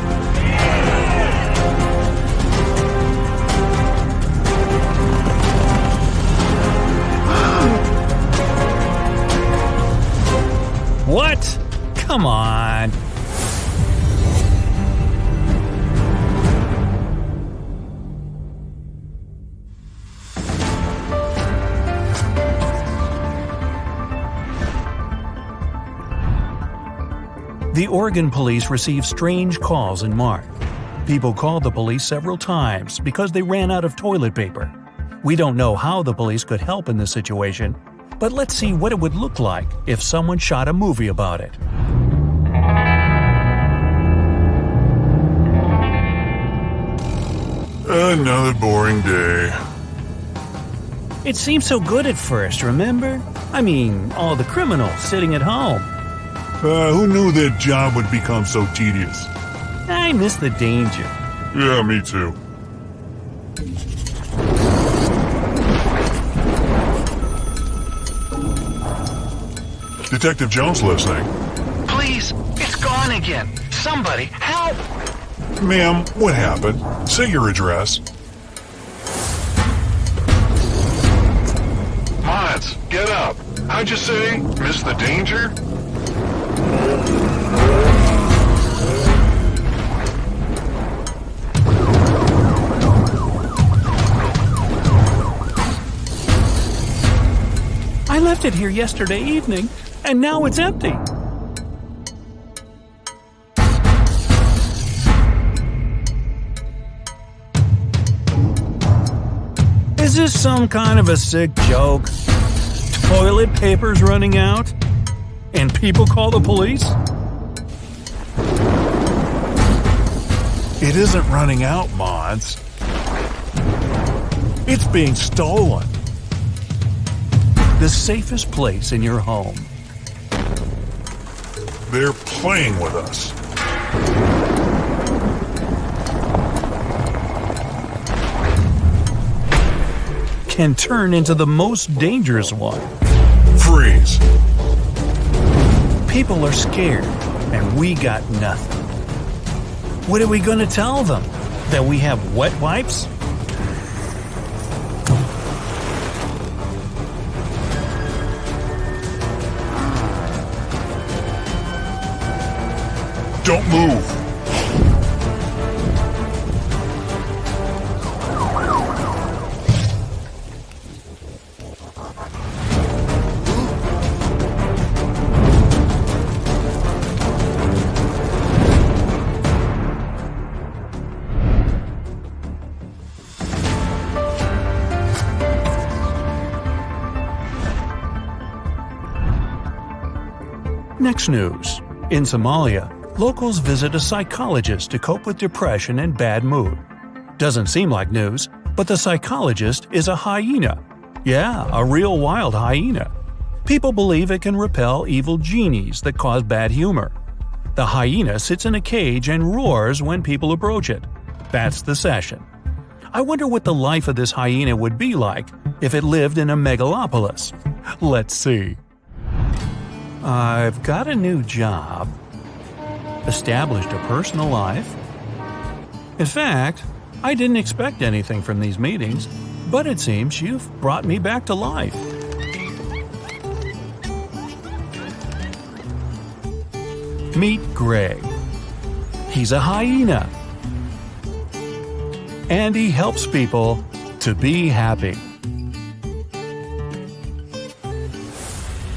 What? Come on! The Oregon police received strange calls in March. People called the police several times because they ran out of toilet paper. We don't know how the police could help in this situation, but let's see what it would look like if someone shot a movie about it.
Another boring day.
It seemed so good at first, remember? I mean, all the criminals sitting at home.
Who knew their job would become so tedious?
I miss the danger.
Yeah, me too. Detective Jones listening.
Please, it's gone again. Somebody, help!
Ma'am, what happened? Say your address.
Mods, get up. How'd you say? Miss the danger?
I left it here yesterday evening, and now it's empty. Is this some kind of a sick joke? Toilet paper's running out? And people call the police?
It isn't running out, Mods. It's being stolen.
The safest place in your home.
They're playing with us.
Can turn into the most dangerous one.
Freeze.
People are scared, and we got nothing. What are we going to tell them? That we have wet wipes?
Don't move.
Next news. In Somalia, locals visit a psychologist to cope with depression and bad mood. Doesn't seem like news, but the psychologist is a hyena. Yeah, a real wild hyena. People believe it can repel evil genies that cause bad humor. The hyena sits in a cage and roars when people approach it. That's the session. I wonder what the life of this hyena would be like if it lived in a megalopolis. Let's see. I've got a new job. Established a personal life. In fact, I didn't expect anything from these meetings, but it seems you've brought me back to life. Meet Greg. He's a hyena. And he helps people to be happy.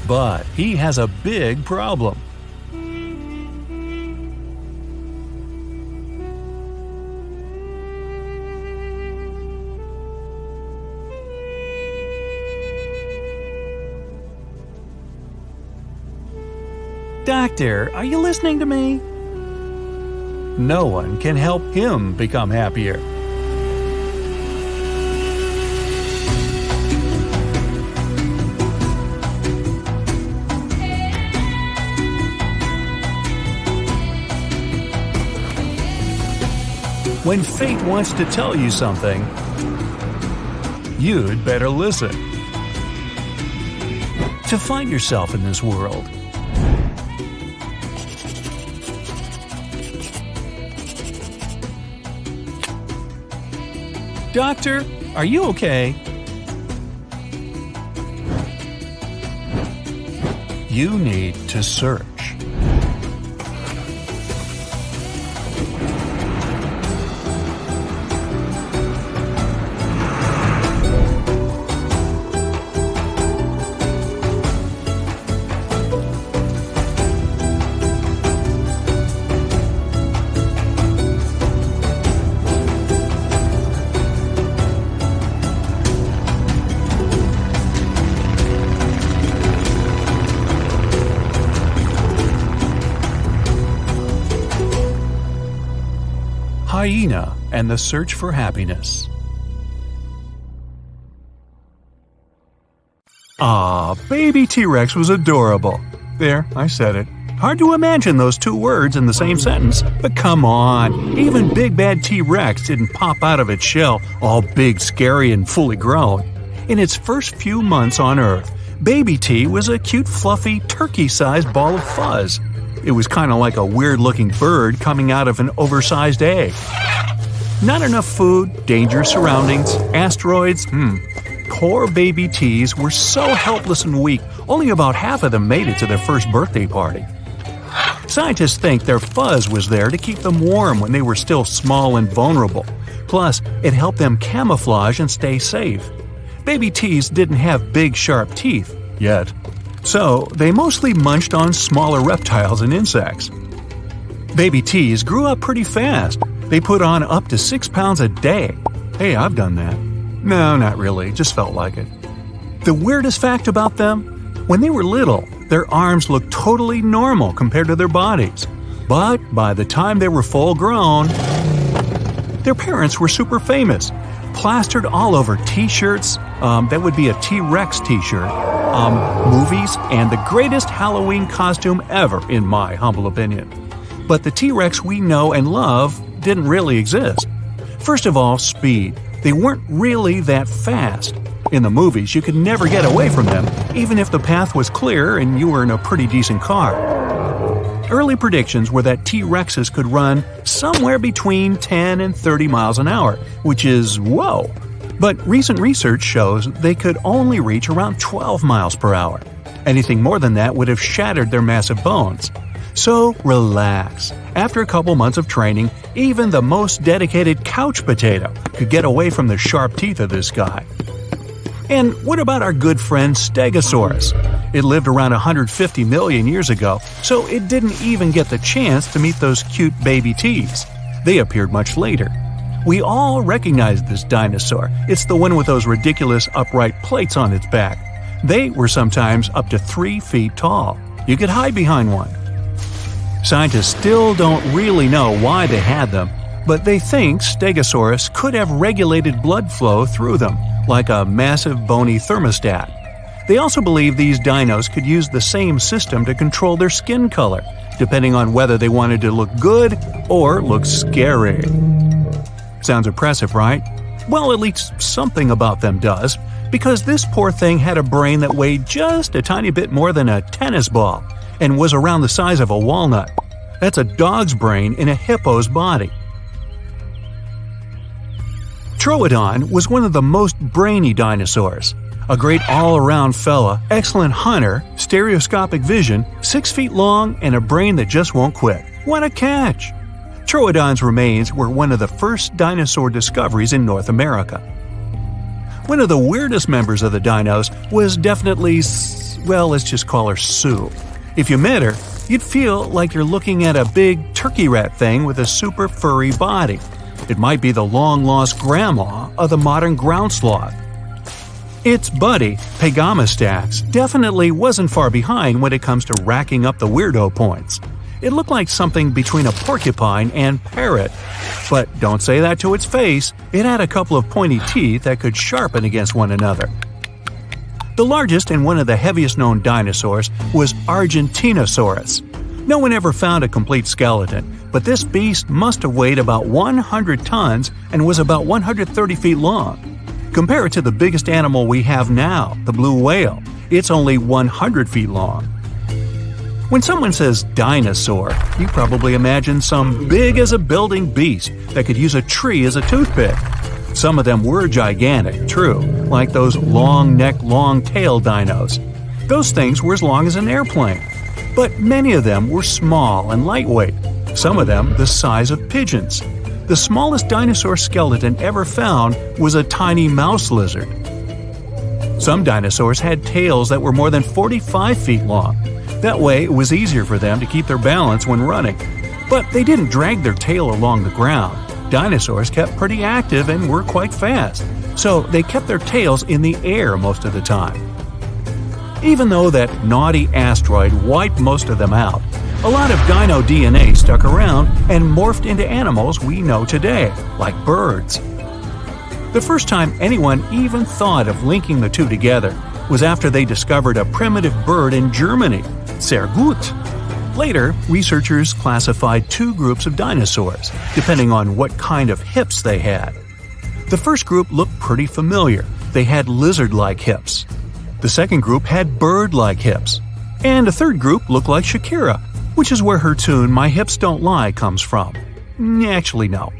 But he has a big problem. Doctor, are you listening to me? No one can help him become happier. When fate wants to tell you something, you'd better listen. To find yourself in this world, Doctor, are you okay? You need to search. Hyena and the Search for Happiness. Baby T-Rex was adorable. There, I said it. Hard to imagine those two words in the same sentence, but come on. Even Big Bad T-Rex didn't pop out of its shell all big, scary, and fully grown. In its first few months on Earth, Baby T was a cute, fluffy, turkey-sized ball of fuzz. It was kind of like a weird-looking bird coming out of an oversized egg. Not enough food, dangerous surroundings, asteroids, Poor baby T's were so helpless and weak, only about half of them made it to their first birthday party. Scientists think their fuzz was there to keep them warm when they were still small and vulnerable. Plus, it helped them camouflage and stay safe. Baby T's didn't have big, sharp teeth, yet. So, they mostly munched on smaller reptiles and insects. Baby T's grew up pretty fast. They put on up to 6 pounds a day. Hey, I've done that. No, not really, just felt like it. The weirdest fact about them? When they were little, their arms looked totally normal compared to their bodies. But by the time they were full grown, their parents were super famous. Plastered all over t-shirts, that would be a T-Rex t-shirt, movies, and the greatest Halloween costume ever, in my humble opinion. But the T-Rex we know and love didn't really exist. First of all, speed. They weren't really that fast. In the movies, you could never get away from them, even if the path was clear and you were in a pretty decent car. Early predictions were that T-Rexes could run somewhere between 10 and 30 miles an hour, which is whoa. But recent research shows they could only reach around 12 miles per hour. Anything more than that would have shattered their massive bones. So relax. After a couple months of training, even the most dedicated couch potato could get away from the sharp teeth of this guy. And what about our good friend Stegosaurus? It lived around 150 million years ago, so it didn't even get the chance to meet those cute baby T's. They appeared much later. We all recognize this dinosaur. It's the one with those ridiculous upright plates on its back. They were sometimes up to 3 feet tall. You could hide behind one. Scientists still don't really know why they had them, but they think Stegosaurus could have regulated blood flow through them, like a massive bony thermostat. They also believe these dinos could use the same system to control their skin color, depending on whether they wanted to look good or look scary. Sounds impressive, right? Well, at least something about them does, because this poor thing had a brain that weighed just a tiny bit more than a tennis ball, and was around the size of a walnut. That's a dog's brain in a hippo's body. Troodon was one of the most brainy dinosaurs. A great all-around fella, excellent hunter, stereoscopic vision, 6 feet long, and a brain that just won't quit. What a catch! Troodon's remains were one of the first dinosaur discoveries in North America. One of the weirdest members of the dinos was definitely, well, let's just call her Sue. If you met her, you'd feel like you're looking at a big turkey rat thing with a super furry body. It might be the long-lost grandma of the modern ground sloth. Its buddy, Pegamastax, definitely wasn't far behind when it comes to racking up the weirdo points. It looked like something between a porcupine and parrot. But don't say that to its face, it had a couple of pointy teeth that could sharpen against one another. The largest and one of the heaviest known dinosaurs was Argentinosaurus. No one ever found a complete skeleton, but this beast must have weighed about 100 tons and was about 130 feet long. Compare it to the biggest animal we have now, the blue whale. It's only 100 feet long. When someone says dinosaur, you probably imagine some big-as-a-building beast that could use a tree as a toothpick. Some of them were gigantic, true, like those long-neck, long-tail dinos. Those things were as long as an airplane. But many of them were small and lightweight, some of them the size of pigeons. The smallest dinosaur skeleton ever found was a tiny mouse lizard. Some dinosaurs had tails that were more than 45 feet long. That way, it was easier for them to keep their balance when running. But they didn't drag their tail along the ground. Dinosaurs kept pretty active and were quite fast, so they kept their tails in the air most of the time. Even though that naughty asteroid wiped most of them out, a lot of dino DNA stuck around and morphed into animals we know today, like birds. The first time anyone even thought of linking the two together was after they discovered a primitive bird in Germany, Cergut. Later, researchers classified 2 groups of dinosaurs, depending on what kind of hips they had. The first group looked pretty familiar. They had lizard-like hips. The second group had bird-like hips. And a third group looked like Shakira, which is where her tune My Hips Don't Lie comes from. Actually, no.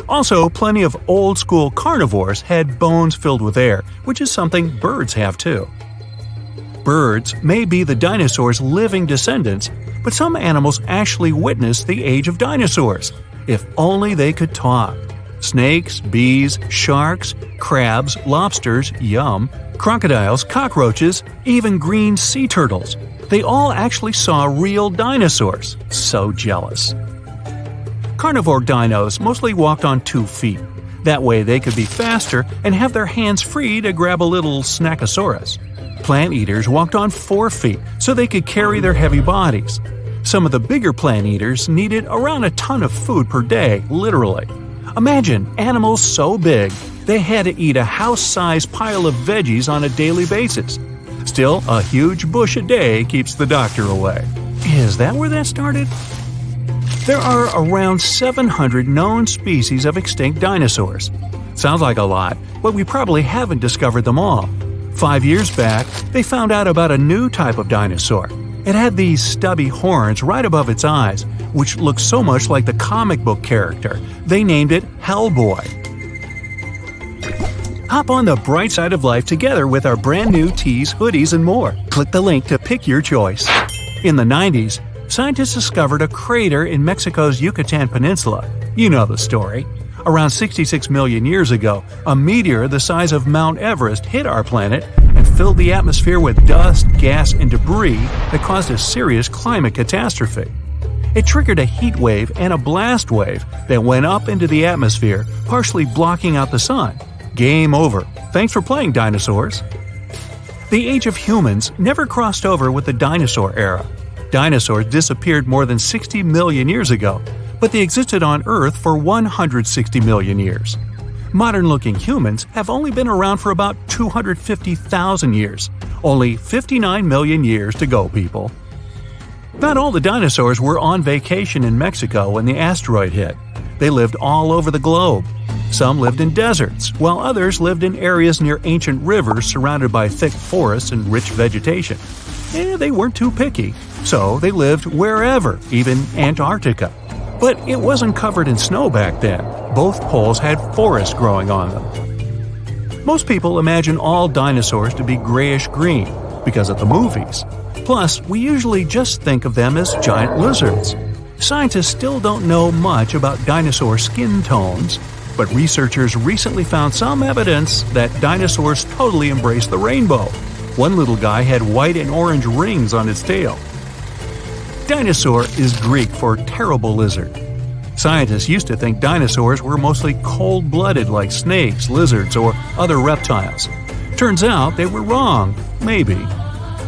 Also, plenty of old-school carnivores had bones filled with air, which is something birds have too. Birds may be the dinosaurs' living descendants, but some animals actually witnessed the age of dinosaurs. If only they could talk. Snakes, bees, sharks, crabs, lobsters, yum, crocodiles, cockroaches, even green sea turtles. They all actually saw real dinosaurs. So jealous. Carnivore dinos mostly walked on 2 feet. That way they could be faster and have their hands free to grab a little snackosaurus. Plant eaters walked on 4 feet so they could carry their heavy bodies. Some of the bigger plant eaters needed around a ton of food per day, literally. Imagine animals so big they had to eat a house-sized pile of veggies on a daily basis. Still, a huge bush a day keeps the doctor away. Is that where that started? There are around 700 known species of extinct dinosaurs. Sounds like a lot, but we probably haven't discovered them all. 5 years back, they found out about a new type of dinosaur. It had these stubby horns right above its eyes, which looked so much like the comic book character. They named it Hellboy. Hop on the bright side of life together with our brand new tees, hoodies, and more. Click the link to pick your choice. In the 90s, scientists discovered a crater in Mexico's Yucatan Peninsula. You know the story. Around 66 million years ago, a meteor the size of Mount Everest hit our planet and filled the atmosphere with dust, gas, and debris that caused a serious climate catastrophe. It triggered a heat wave and a blast wave that went up into the atmosphere, partially blocking out the sun. Game over. Thanks for playing, dinosaurs. The age of humans never crossed over with the dinosaur era. Dinosaurs disappeared more than 60 million years ago, but they existed on Earth for 160 million years. Modern-looking humans have only been around for about 250,000 years. Only 59 million years to go, people. Not all the dinosaurs were on vacation in Mexico when the asteroid hit. They lived all over the globe. Some lived in deserts, while others lived in areas near ancient rivers surrounded by thick forests and rich vegetation. They weren't too picky, so they lived wherever, even Antarctica. But it wasn't covered in snow back then. Both poles had forests growing on them. Most people imagine all dinosaurs to be grayish-green because of the movies. Plus, we usually just think of them as giant lizards. Scientists still don't know much about dinosaur skin tones, but researchers recently found some evidence that dinosaurs totally embraced the rainbow. One little guy had white and orange rings on its tail. Dinosaur is Greek for terrible lizard. Scientists used to think dinosaurs were mostly cold-blooded like snakes, lizards, or other reptiles. Turns out they were wrong, maybe.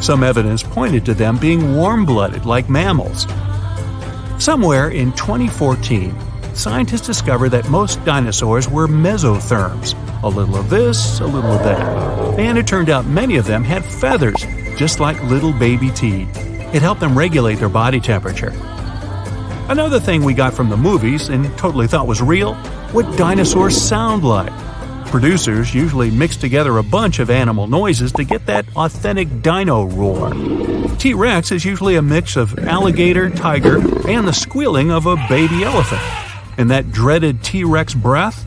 Some evidence pointed to them being warm-blooded like mammals. Somewhere in 2014, scientists discovered that most dinosaurs were mesotherms. A little of this, a little of that. And it turned out many of them had feathers, just like little baby teeth. It helped them regulate their body temperature. Another thing we got from the movies and totally thought was real, what dinosaurs sound like. Producers usually mix together a bunch of animal noises to get that authentic dino roar. T-Rex is usually a mix of alligator, tiger, and the squealing of a baby elephant. And that dreaded T-Rex breath?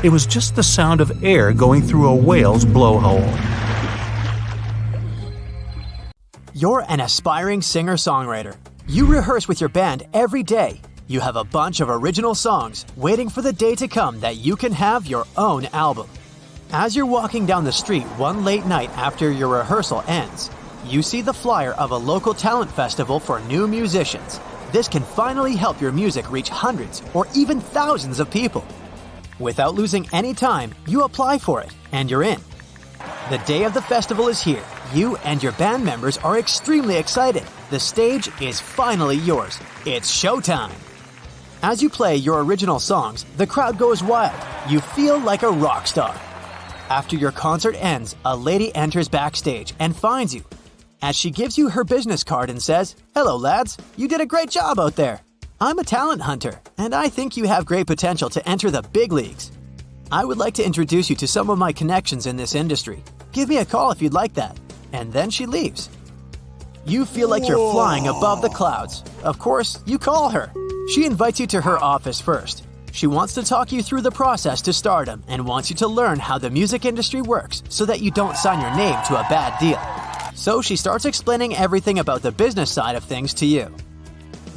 It was just the sound of air going through a whale's blowhole.
You're an aspiring singer-songwriter. You rehearse with your band every day. You have a bunch of original songs waiting for the day to come that you can have your own album. As you're walking down the street one late night after your rehearsal ends, you see the flyer of a local talent festival for new musicians. This can finally help your music reach hundreds or even thousands of people. Without losing any time, you apply for it, and you're in. The day of the festival is here. You and your band members are extremely excited. The stage is finally yours. It's showtime. As you play your original songs, the crowd goes wild. You feel like a rock star. After your concert ends, a lady enters backstage and finds you. As she gives you her business card and says, "Hello lads, you did a great job out there. I'm a talent hunter, and I think you have great potential to enter the big leagues. I would like to introduce you to some of my connections in this industry. Give me a call if you'd like that." and then she leaves. You feel like you're flying above the clouds. Of course, you call her. She invites you to her office first. She wants to talk you through the process to stardom and wants you to learn how the music industry works so that you don't sign your name to a bad deal. So she starts explaining everything about the business side of things to you.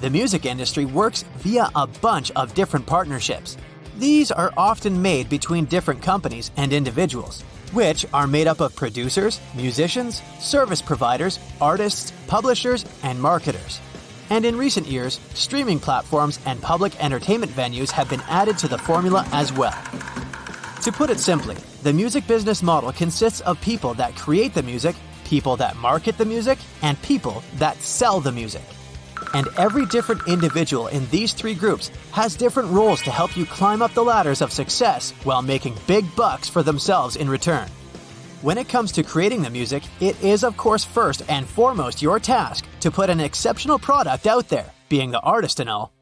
The music industry works via a bunch of different partnerships. These are often made between different companies and individuals, which are made up of producers, musicians, service providers, artists, publishers, and marketers. And in recent years, streaming platforms and public entertainment venues have been added to the formula as well. To put it simply, the music business model consists of people that create the music, people that market the music, and people that sell the music. And every different individual in these three groups has different roles to help you climb up the ladders of success while making big bucks for themselves in return. When it comes to creating the music, it is of course first and foremost your task to put an exceptional product out there, being the artist and all.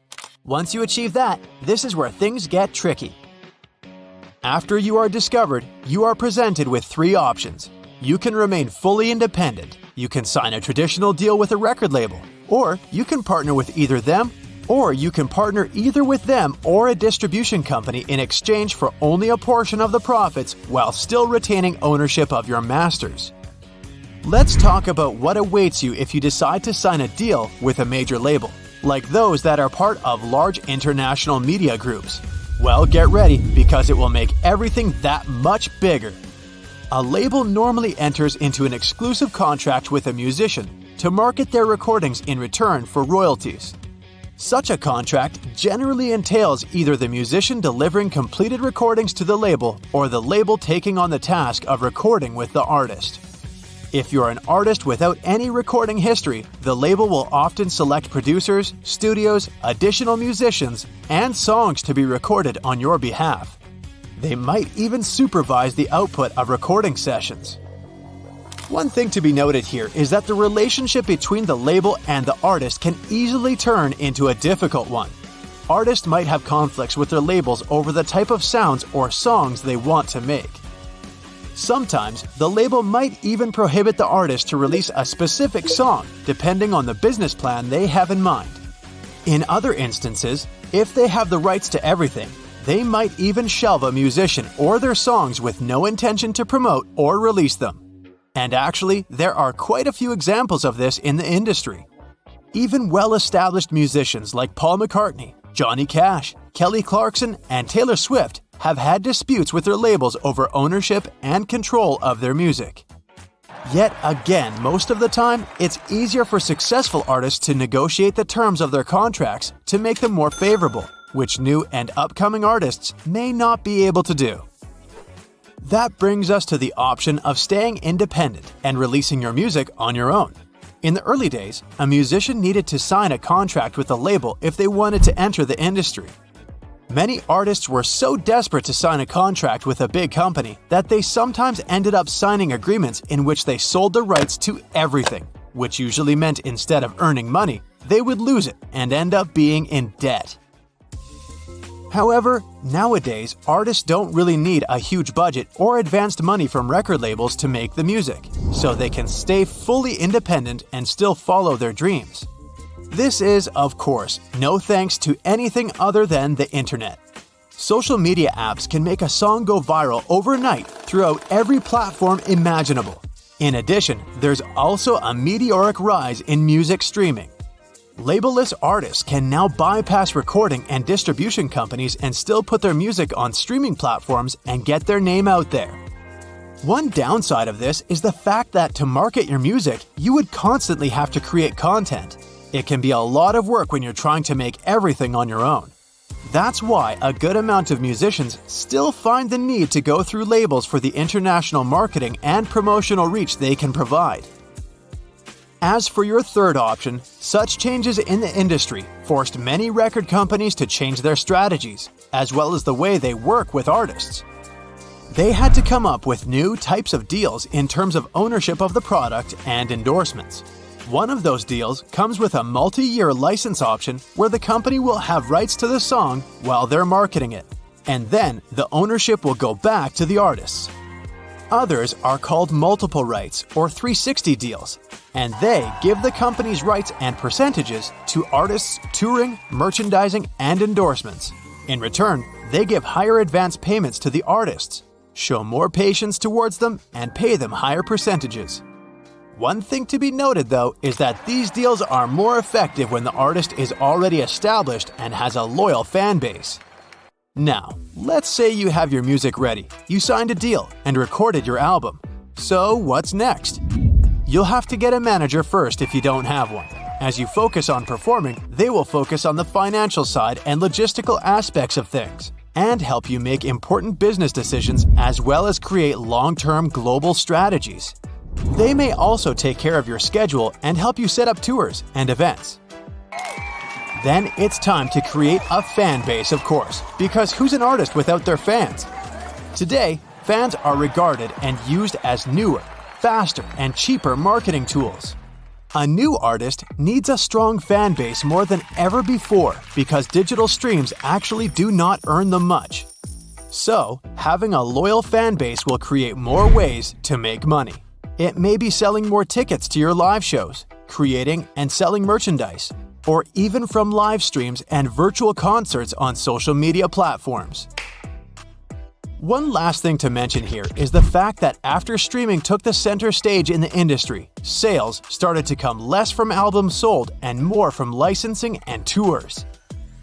Once you achieve that, this is where things get tricky. After you are discovered, you are presented with three options. You can remain fully independent, you can sign a traditional deal with a record label, or you can partner with either them, or you can partner either with them or a distribution company in exchange for only a portion of the profits while still retaining ownership of your masters. Let's talk about what awaits you if you decide to sign a deal with a major label, like those that are part of large international media groups. Well, get ready, because it will make everything that much bigger. A label normally enters into an exclusive contract with a musician to market their recordings in return for royalties. Such a contract generally entails either the musician delivering completed recordings to the label or the label taking on the task of recording with the artist. If you're an artist without any recording history, the label will often select producers, studios, additional musicians, and songs to be recorded on your behalf. They might even supervise the output of recording sessions. One thing to be noted here is that the relationship between the label and the artist can easily turn into a difficult one. Artists might have conflicts with their labels over the type of sounds or songs they want to make. Sometimes, the label might even prohibit the artist to release a specific song, depending on the business plan they have in mind. In other instances, if they have the rights to everything, they might even shelve a musician or their songs with no intention to promote or release them. And actually, there are quite a few examples of this in the industry. Even well-established musicians like Paul McCartney, Johnny Cash, Kelly Clarkson, and Taylor Swift have had disputes with their labels over ownership and control of their music. Yet again, most of the time, it's easier for successful artists to negotiate the terms of their contracts to make them more favorable, which new and upcoming artists may not be able to do. That brings us to the option of staying independent and releasing your music on your own. In the early days, a musician needed to sign a contract with a label if they wanted to enter the industry. Many artists were so desperate to sign a contract with a big company that they sometimes ended up signing agreements in which they sold the rights to everything, which usually meant instead of earning money, they would lose it and end up being in debt. However, nowadays, artists don't really need a huge budget or advanced money from record labels to make the music, so they can stay fully independent and still follow their dreams. This is, of course, no thanks to anything other than the internet. Social media apps can make a song go viral overnight throughout every platform imaginable. In addition, there's also a meteoric rise in music streaming. Label-less artists can now bypass recording and distribution companies and still put their music on streaming platforms and get their name out there. One downside of this is the fact that to market your music, you would constantly have to create content. It can be a lot of work when you're trying to make everything on your own. That's why a good amount of musicians still find the need to go through labels for the international marketing and promotional reach they can provide. As for your third option, such changes in the industry forced many record companies to change their strategies, as well as the way they work with artists. They had to come up with new types of deals in terms of ownership of the product and endorsements. One of those deals comes with a multi-year license option where the company will have rights to the song while they're marketing it, and then the ownership will go back to the artists. Others are called multiple rights or 360 deals, and they give the company's rights and percentages to artists touring, merchandising, and endorsements. In return, they give higher advance payments to the artists, show more patience towards them, and pay them higher percentages. One thing to be noted, though, is that these deals are more effective when the artist is already established and has a loyal fan base. Now, let's say you have your music ready, you signed a deal, and recorded your album. So, what's next? You'll have to get a manager first if you don't have one. As you focus on performing, they will focus on the financial side and logistical aspects of things, and help you make important business decisions as well as create long-term global strategies. They may also take care of your schedule and help you set up tours and events. Then it's time to create a fan base, of course, because who's an artist without their fans? Today, fans are regarded and used as newer, faster, and cheaper marketing tools. A new artist needs a strong fan base more than ever before because digital streams actually do not earn them much. So, having a loyal fan base will create more ways to make money. It may be selling more tickets to your live shows, creating and selling merchandise, or even from live streams and virtual concerts on social media platforms. One last thing to mention here is the fact that after streaming took the center stage in the industry, sales started to come less from albums sold and more from licensing and tours.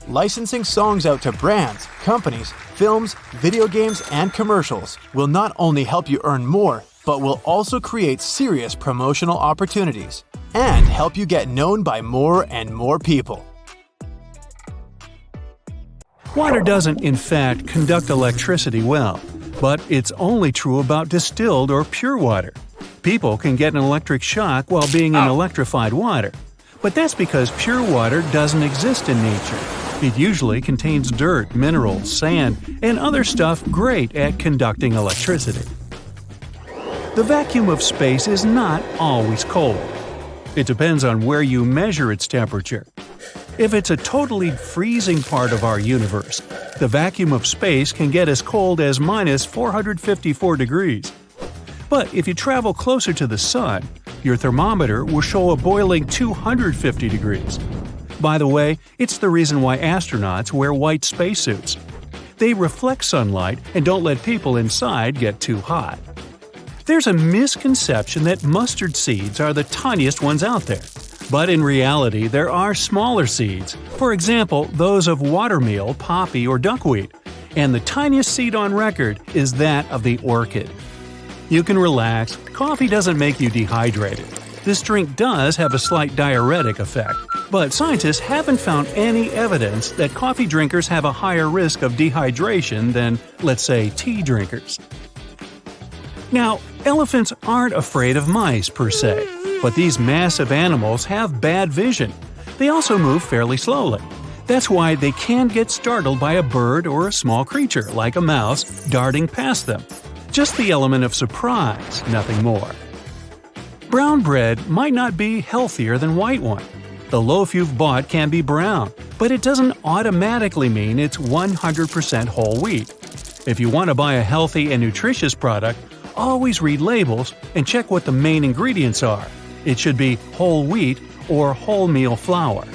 Licensing songs out to brands, companies, films, video games, and commercials will not only help you earn more, but will also create serious promotional opportunities and help you get known by more and more people.
Water doesn't, in fact, conduct electricity well, but it's only true about distilled or pure water. People can get an electric shock while being in electrified water, but that's because pure water doesn't exist in nature. It usually contains dirt, minerals, sand, and other stuff great at conducting electricity. The vacuum of space is not always cold. It depends on where you measure its temperature. If it's a totally freezing part of our universe, the vacuum of space can get as cold as minus 454 degrees. But if you travel closer to the sun, your thermometer will show a boiling 250 degrees. By the way, it's the reason why astronauts wear white spacesuits. They reflect sunlight and don't let people inside get too hot. There's a misconception that mustard seeds are the tiniest ones out there. But in reality, there are smaller seeds, for example, those of watermeal, poppy, or duckweed, and the tiniest seed on record is that of the orchid. You can relax, coffee doesn't make you dehydrated. This drink does have a slight diuretic effect, but scientists haven't found any evidence that coffee drinkers have a higher risk of dehydration than, let's say, tea drinkers. Now, elephants aren't afraid of mice per se, but these massive animals have bad vision. They also move fairly slowly. That's why they can get startled by a bird or a small creature like a mouse darting past them. Just the element of surprise, nothing more. Brown bread might not be healthier than white one. The loaf you've bought can be brown, but it doesn't automatically mean it's 100% whole wheat. If you want to buy a healthy and nutritious product, always read labels and check what the main ingredients are. It should be whole wheat or wholemeal flour.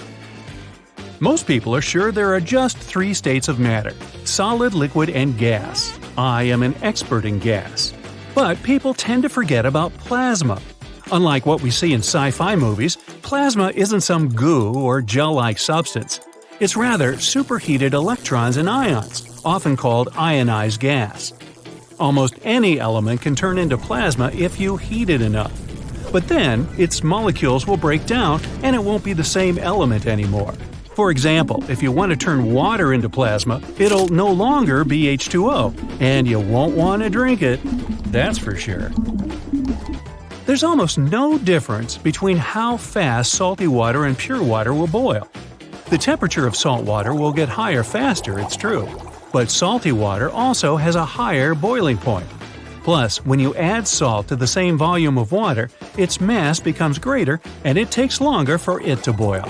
Most people are sure there are just 3 states of matter: solid, liquid, and gas. I am an expert in gas. But people tend to forget about plasma. Unlike what we see in sci-fi movies, plasma isn't some goo or gel-like substance. It's rather superheated electrons and ions, often called ionized gas. Almost any element can turn into plasma if you heat it enough. But then, its molecules will break down and it won't be the same element anymore. For example, if you want to turn water into plasma, it'll no longer be H2O, and you won't want to drink it. That's for sure. There's almost no difference between how fast salty water and pure water will boil. The temperature of salt water will get higher faster, it's true. But salty water also has a higher boiling point. Plus, when you add salt to the same volume of water, its mass becomes greater and it takes longer for it to boil.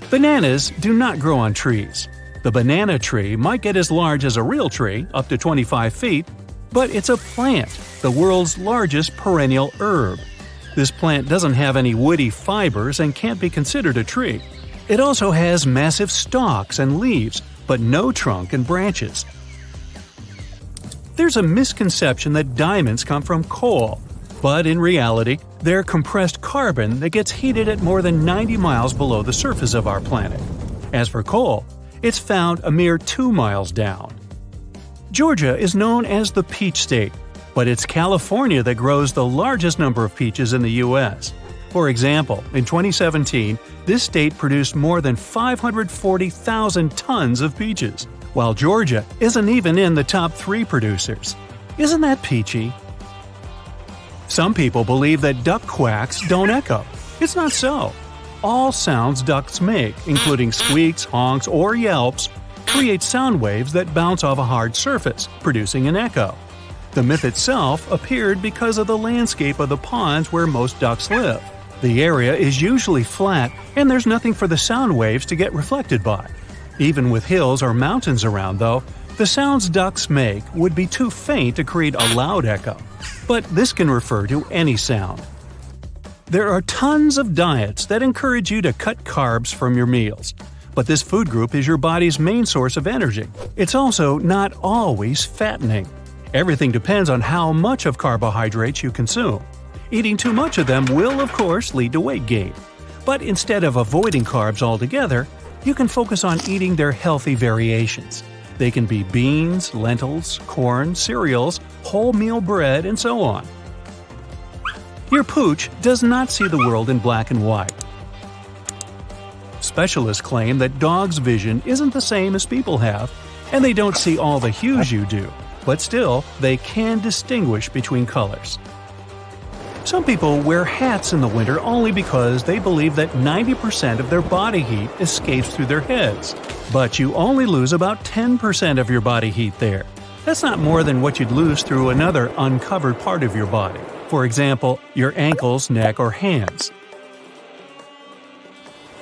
Bananas do not grow on trees. The banana tree might get as large as a real tree, up to 25 feet, But it's a plant, the world's largest perennial herb. This plant doesn't have any woody fibers and can't be considered a tree. It also has massive stalks and leaves, but no trunk and branches. There's a misconception that diamonds come from coal, but in reality, they're compressed carbon that gets heated at more than 90 miles below the surface of our planet. As for coal, it's found a mere 2 miles down. Georgia is known as the Peach State, but it's California that grows the largest number of peaches in the U.S. For example, in 2017, this state produced more than 540,000 tons of peaches, while Georgia isn't even in the top 3 producers. Isn't that peachy? Some people believe that duck quacks don't echo. It's not so. All sounds ducks make, including squeaks, honks, or yelps, create sound waves that bounce off a hard surface, producing an echo. The myth itself appeared because of the landscape of the ponds where most ducks live. The area is usually flat, and there's nothing for the sound waves to get reflected by. Even with hills or mountains around, though, the sounds ducks make would be too faint to create a loud echo. But this can refer to any sound. There are tons of diets that encourage you to cut carbs from your meals. But this food group is your body's main source of energy. It's also not always fattening. Everything depends on how much of carbohydrates you consume. Eating too much of them will, of course, lead to weight gain. But instead of avoiding carbs altogether, you can focus on eating their healthy variations. They can be beans, lentils, corn, cereals, wholemeal bread, and so on. Your pooch does not see the world in black and white. Specialists claim that dogs' vision isn't the same as people have, and they don't see all the hues you do, but still, they can distinguish between colors. Some people wear hats in the winter only because they believe that 90% of their body heat escapes through their heads. But you only lose about 10% of your body heat there. That's not more than what you'd lose through another uncovered part of your body. For example, your ankles, neck, or hands.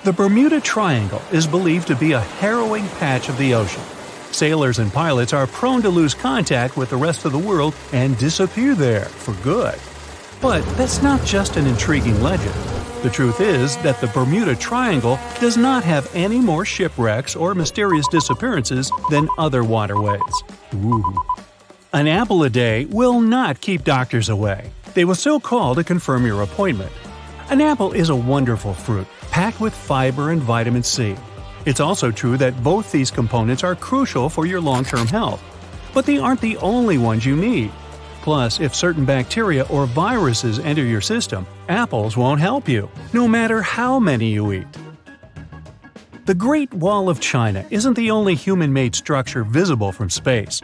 The Bermuda Triangle is believed to be a harrowing patch of the ocean. Sailors and pilots are prone to lose contact with the rest of the world and disappear there for good. But that's not just an intriguing legend. The truth is that the Bermuda Triangle does not have any more shipwrecks or mysterious disappearances than other waterways. Ooh. An apple a day will not keep doctors away. They will still call to confirm your appointment. An apple is a wonderful fruit, packed with fiber and vitamin C. It's also true that both these components are crucial for your long-term health. But they aren't the only ones you need. Plus, if certain bacteria or viruses enter your system, apples won't help you, no matter how many you eat. The Great Wall of China isn't the only human-made structure visible from space.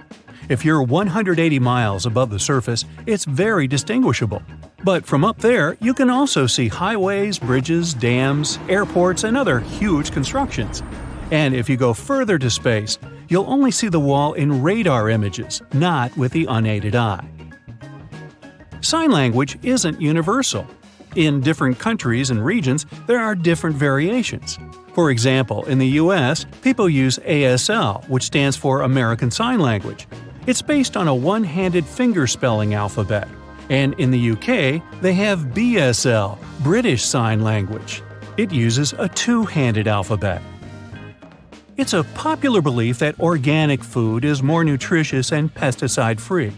If you're 180 miles above the surface, it's very distinguishable. But from up there, you can also see highways, bridges, dams, airports, and other huge constructions. And if you go further to space, you'll only see the wall in radar images, not with the unaided eye. Sign language isn't universal. In different countries and regions, there are different variations. For example, in the US, people use ASL, which stands for American Sign Language. It's based on a one-handed finger-spelling alphabet. And in the UK, they have BSL, British Sign Language. It uses a two-handed alphabet. It's a popular belief that organic food is more nutritious and pesticide-free.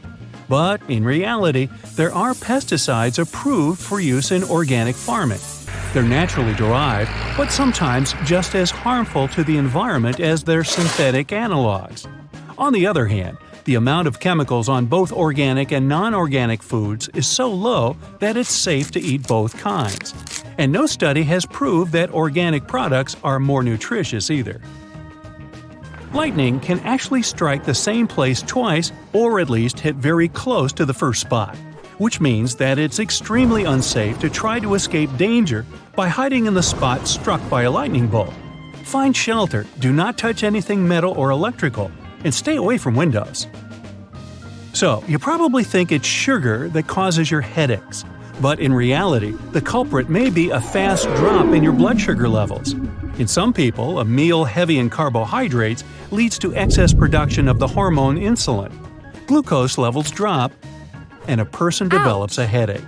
But in reality, there are pesticides approved for use in organic farming. They're naturally derived, but sometimes just as harmful to the environment as their synthetic analogs. On the other hand, the amount of chemicals on both organic and non-organic foods is so low that it's safe to eat both kinds. And no study has proved that organic products are more nutritious either. Lightning can actually strike the same place twice or at least hit very close to the first spot, which means that it's extremely unsafe to try to escape danger by hiding in the spot struck by a lightning bolt. Find shelter, do not touch anything metal or electrical, and stay away from windows. So, you probably think it's sugar that causes your headaches, but in reality, the culprit may be a fast drop in your blood sugar levels. In some people, a meal heavy in carbohydrates leads to excess production of the hormone insulin. glucose levels drop, and a person develops a headache.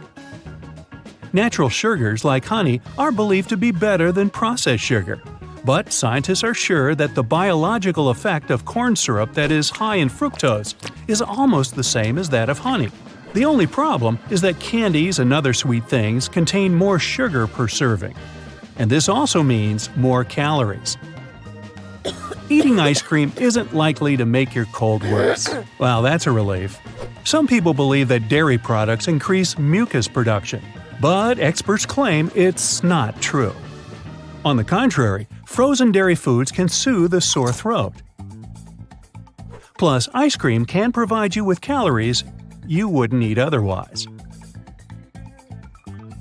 Natural sugars like honey are believed to be better than processed sugar, but scientists are sure that the biological effect of corn syrup that is high in fructose is almost the same as that of honey. The only problem is that candies and other sweet things contain more sugar per serving, and this also means more calories. Eating ice cream isn't likely to make your cold worse. Well, that's a relief. Some people believe that dairy products increase mucus production, but experts claim it's not true. On the contrary, frozen dairy foods can soothe a sore throat. Plus, ice cream can provide you with calories you wouldn't eat otherwise.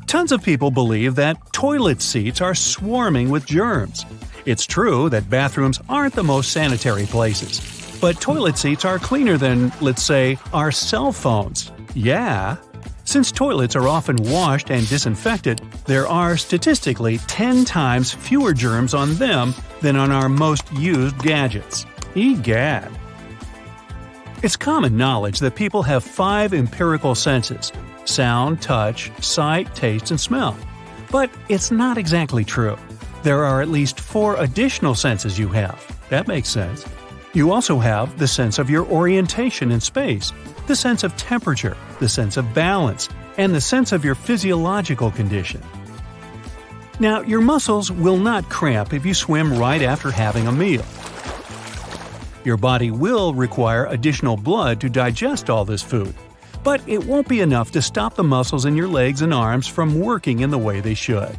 Tons of people believe that toilet seats are swarming with germs. It's true that bathrooms aren't the most sanitary places, but toilet seats are cleaner than, let's say, our cell phones. Yeah. Since toilets are often washed and disinfected, there are statistically 10 times fewer germs on them than on our most used gadgets. Egad. It's common knowledge that people have 5 empirical senses: sound, touch, sight, taste, and smell. But it's not exactly true. There are at least 4 additional senses you have. That makes sense. You also have the sense of your orientation in space, the sense of temperature, the sense of balance, and the sense of your physiological condition. Now, your muscles will not cramp if you swim right after having a meal. Your body will require additional blood to digest all this food, but it won't be enough to stop the muscles in your legs and arms from working in the way they should.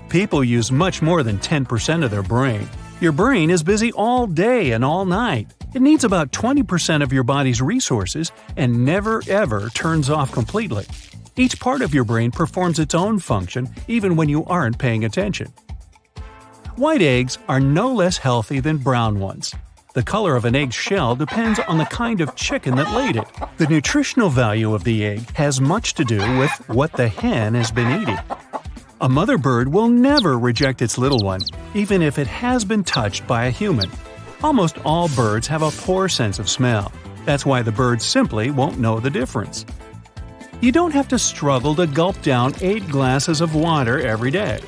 People use much more than 10% of their brain. Your brain is busy all day and all night. It needs about 20% of your body's resources and never ever turns off completely. Each part of your brain performs its own function even when you aren't paying attention. White eggs are no less healthy than brown ones. The color of an egg's shell depends on the kind of chicken that laid it. The nutritional value of the egg has much to do with what the hen has been eating. A mother bird will never reject its little one, even if it has been touched by a human. Almost all birds have a poor sense of smell. That's why the birds simply won't know the difference. You don't have to struggle to gulp down 8 glasses of water every day.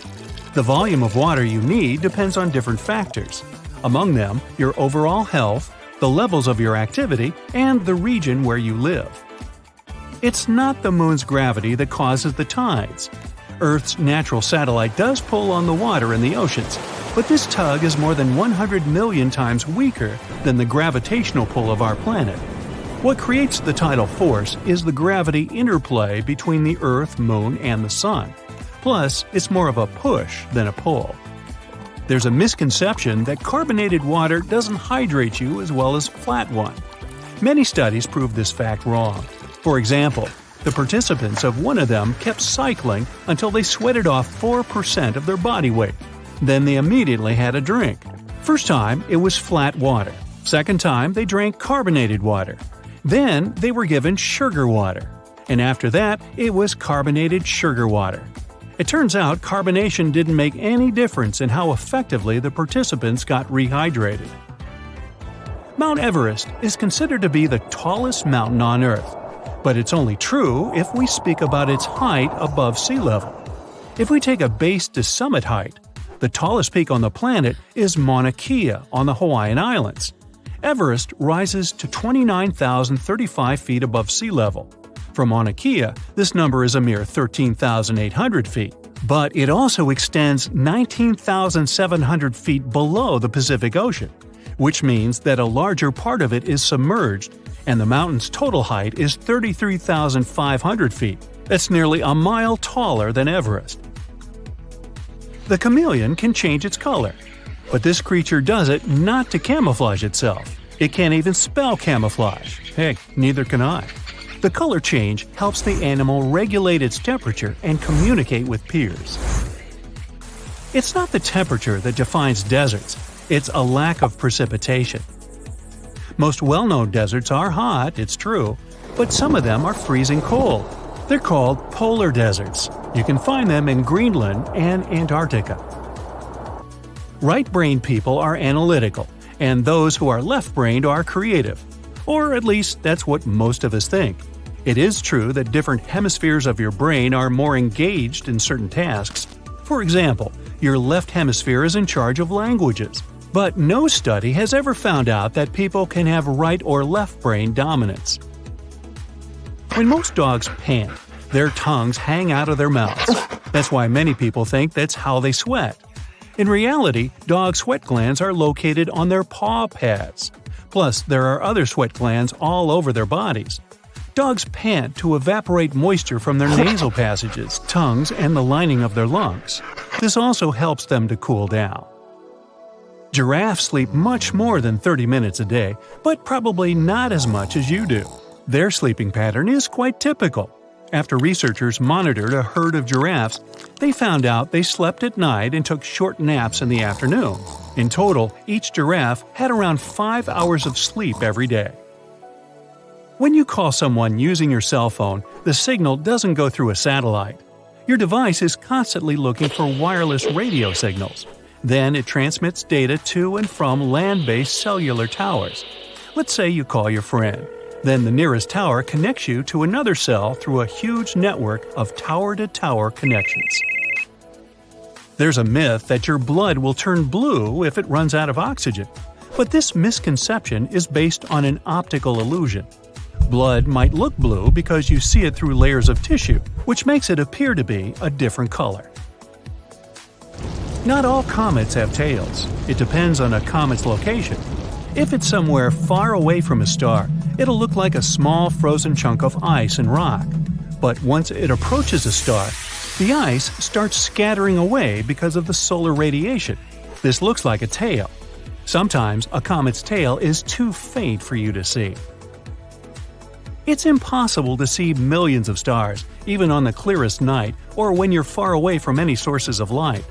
The volume of water you need depends on different factors. Among them, your overall health, the levels of your activity, and the region where you live. It's not the moon's gravity that causes the tides. Earth's natural satellite does pull on the water in the oceans, but this tug is more than 100 million times weaker than the gravitational pull of our planet. What creates the tidal force is the gravity interplay between the Earth, Moon, and the Sun. Plus, it's more of a push than a pull. There's a misconception that carbonated water doesn't hydrate you as well as flat one. Many studies prove this fact wrong. For example, the participants of one of them kept cycling until they sweated off 4% of their body weight. Then they immediately had a drink. First time, it was flat water. Second time, they drank carbonated water. Then they were given sugar water. And after that, it was carbonated sugar water. It turns out carbonation didn't make any difference in how effectively the participants got rehydrated. Mount Everest is considered to be the tallest mountain on Earth, but it's only true if we speak about its height above sea level. If we take a base to summit height, the tallest peak on the planet is Mauna Kea on the Hawaiian Islands. Everest rises to 29,035 feet above sea level. For Mauna Kea, this number is a mere 13,800 feet, but it also extends 19,700 feet below the Pacific Ocean, which means that a larger part of it is submerged, and the mountain's total height is 33,500 feet. That's nearly a mile taller than Everest. The chameleon can change its color, but this creature does it not to camouflage itself. It can't even spell camouflage. Heck, neither can I. The color change helps the animal regulate its temperature and communicate with peers. It's not the temperature that defines deserts, it's a lack of precipitation. Most well-known deserts are hot, it's true, but some of them are freezing cold. They're called polar deserts. You can find them in Greenland and Antarctica. Right-brained people are analytical, and those who are left-brained are creative. Or at least that's what most of us think. It is true that different hemispheres of your brain are more engaged in certain tasks. For example, your left hemisphere is in charge of languages. But no study has ever found out that people can have right or left brain dominance. When most dogs pant, their tongues hang out of their mouths. That's why many people think that's how they sweat. In reality, dog sweat glands are located on their paw pads. Plus, there are other sweat glands all over their bodies. Dogs pant to evaporate moisture from their nasal passages, tongues, and the lining of their lungs. This also helps them to cool down. Giraffes sleep much more than 30 minutes a day, but probably not as much as you do. Their sleeping pattern is quite typical. After researchers monitored a herd of giraffes, they found out they slept at night and took short naps in the afternoon. In total, each giraffe had around 5 hours of sleep every day. When you call someone using your cell phone, the signal doesn't go through a satellite. Your device is constantly looking for wireless radio signals. Then it transmits data to and from land-based cellular towers. Let's say you call your friend. Then the nearest tower connects you to another cell through a huge network of tower-to-tower connections. There's a myth that your blood will turn blue if it runs out of oxygen. But this misconception is based on an optical illusion. Blood might look blue because you see it through layers of tissue, which makes it appear to be a different color. Not all comets have tails. It depends on a comet's location. If it's somewhere far away from a star, it'll look like a small frozen chunk of ice and rock. But once it approaches a star, the ice starts scattering away because of the solar radiation. This looks like a tail. Sometimes a comet's tail is too faint for you to see. It's impossible to see millions of stars, even on the clearest night or when you're far away from any sources of light.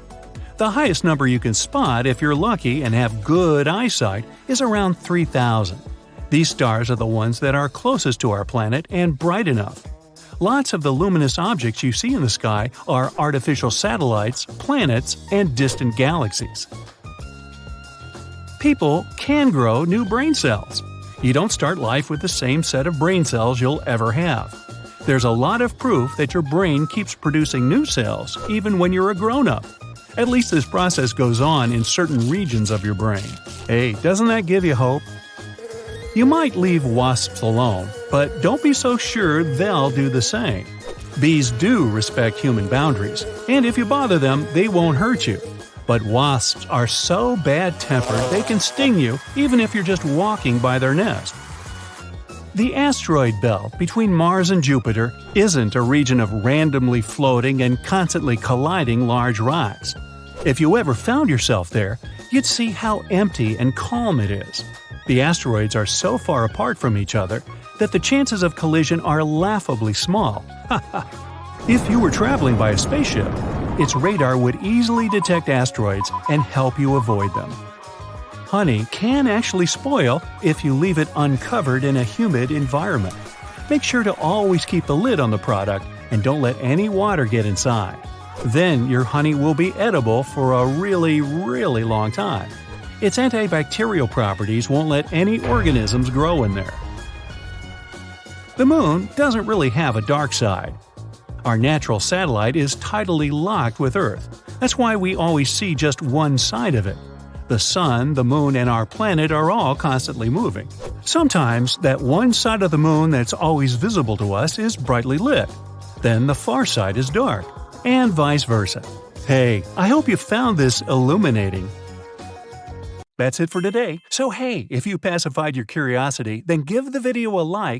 The highest number you can spot if you're lucky and have good eyesight is around 3,000. These stars are the ones that are closest to our planet and bright enough. Lots of the luminous objects you see in the sky are artificial satellites, planets, and distant galaxies. People can grow new brain cells. You don't start life with the same set of brain cells you'll ever have. There's a lot of proof that your brain keeps producing new cells even when you're a grown-up. At least this process goes on in certain regions of your brain. Hey, doesn't that give you hope? You might leave wasps alone, but don't be so sure they'll do the same. Bees do respect human boundaries, and if you bother them, they won't hurt you. But wasps are so bad-tempered they can sting you even if you're just walking by their nest. The asteroid belt between Mars and Jupiter isn't a region of randomly floating and constantly colliding large rocks. If you ever found yourself there, you'd see how empty and calm it is. The asteroids are so far apart from each other that the chances of collision are laughably small. If you were traveling by a spaceship, its radar would easily detect asteroids and help you avoid them. Honey can actually spoil if you leave it uncovered in a humid environment. Make sure to always keep the lid on the product and don't let any water get inside. Then your honey will be edible for a really, really long time. Its antibacterial properties won't let any organisms grow in there. The moon doesn't really have a dark side. Our natural satellite is tidally locked with Earth. That's why we always see just one side of it. The sun, the moon, and our planet are all constantly moving. Sometimes that one side of the moon that's always visible to us is brightly lit. Then the far side is dark, and vice versa. Hey, I hope you found this illuminating. That's it for today. So hey, if you pacified your curiosity, then give the video a like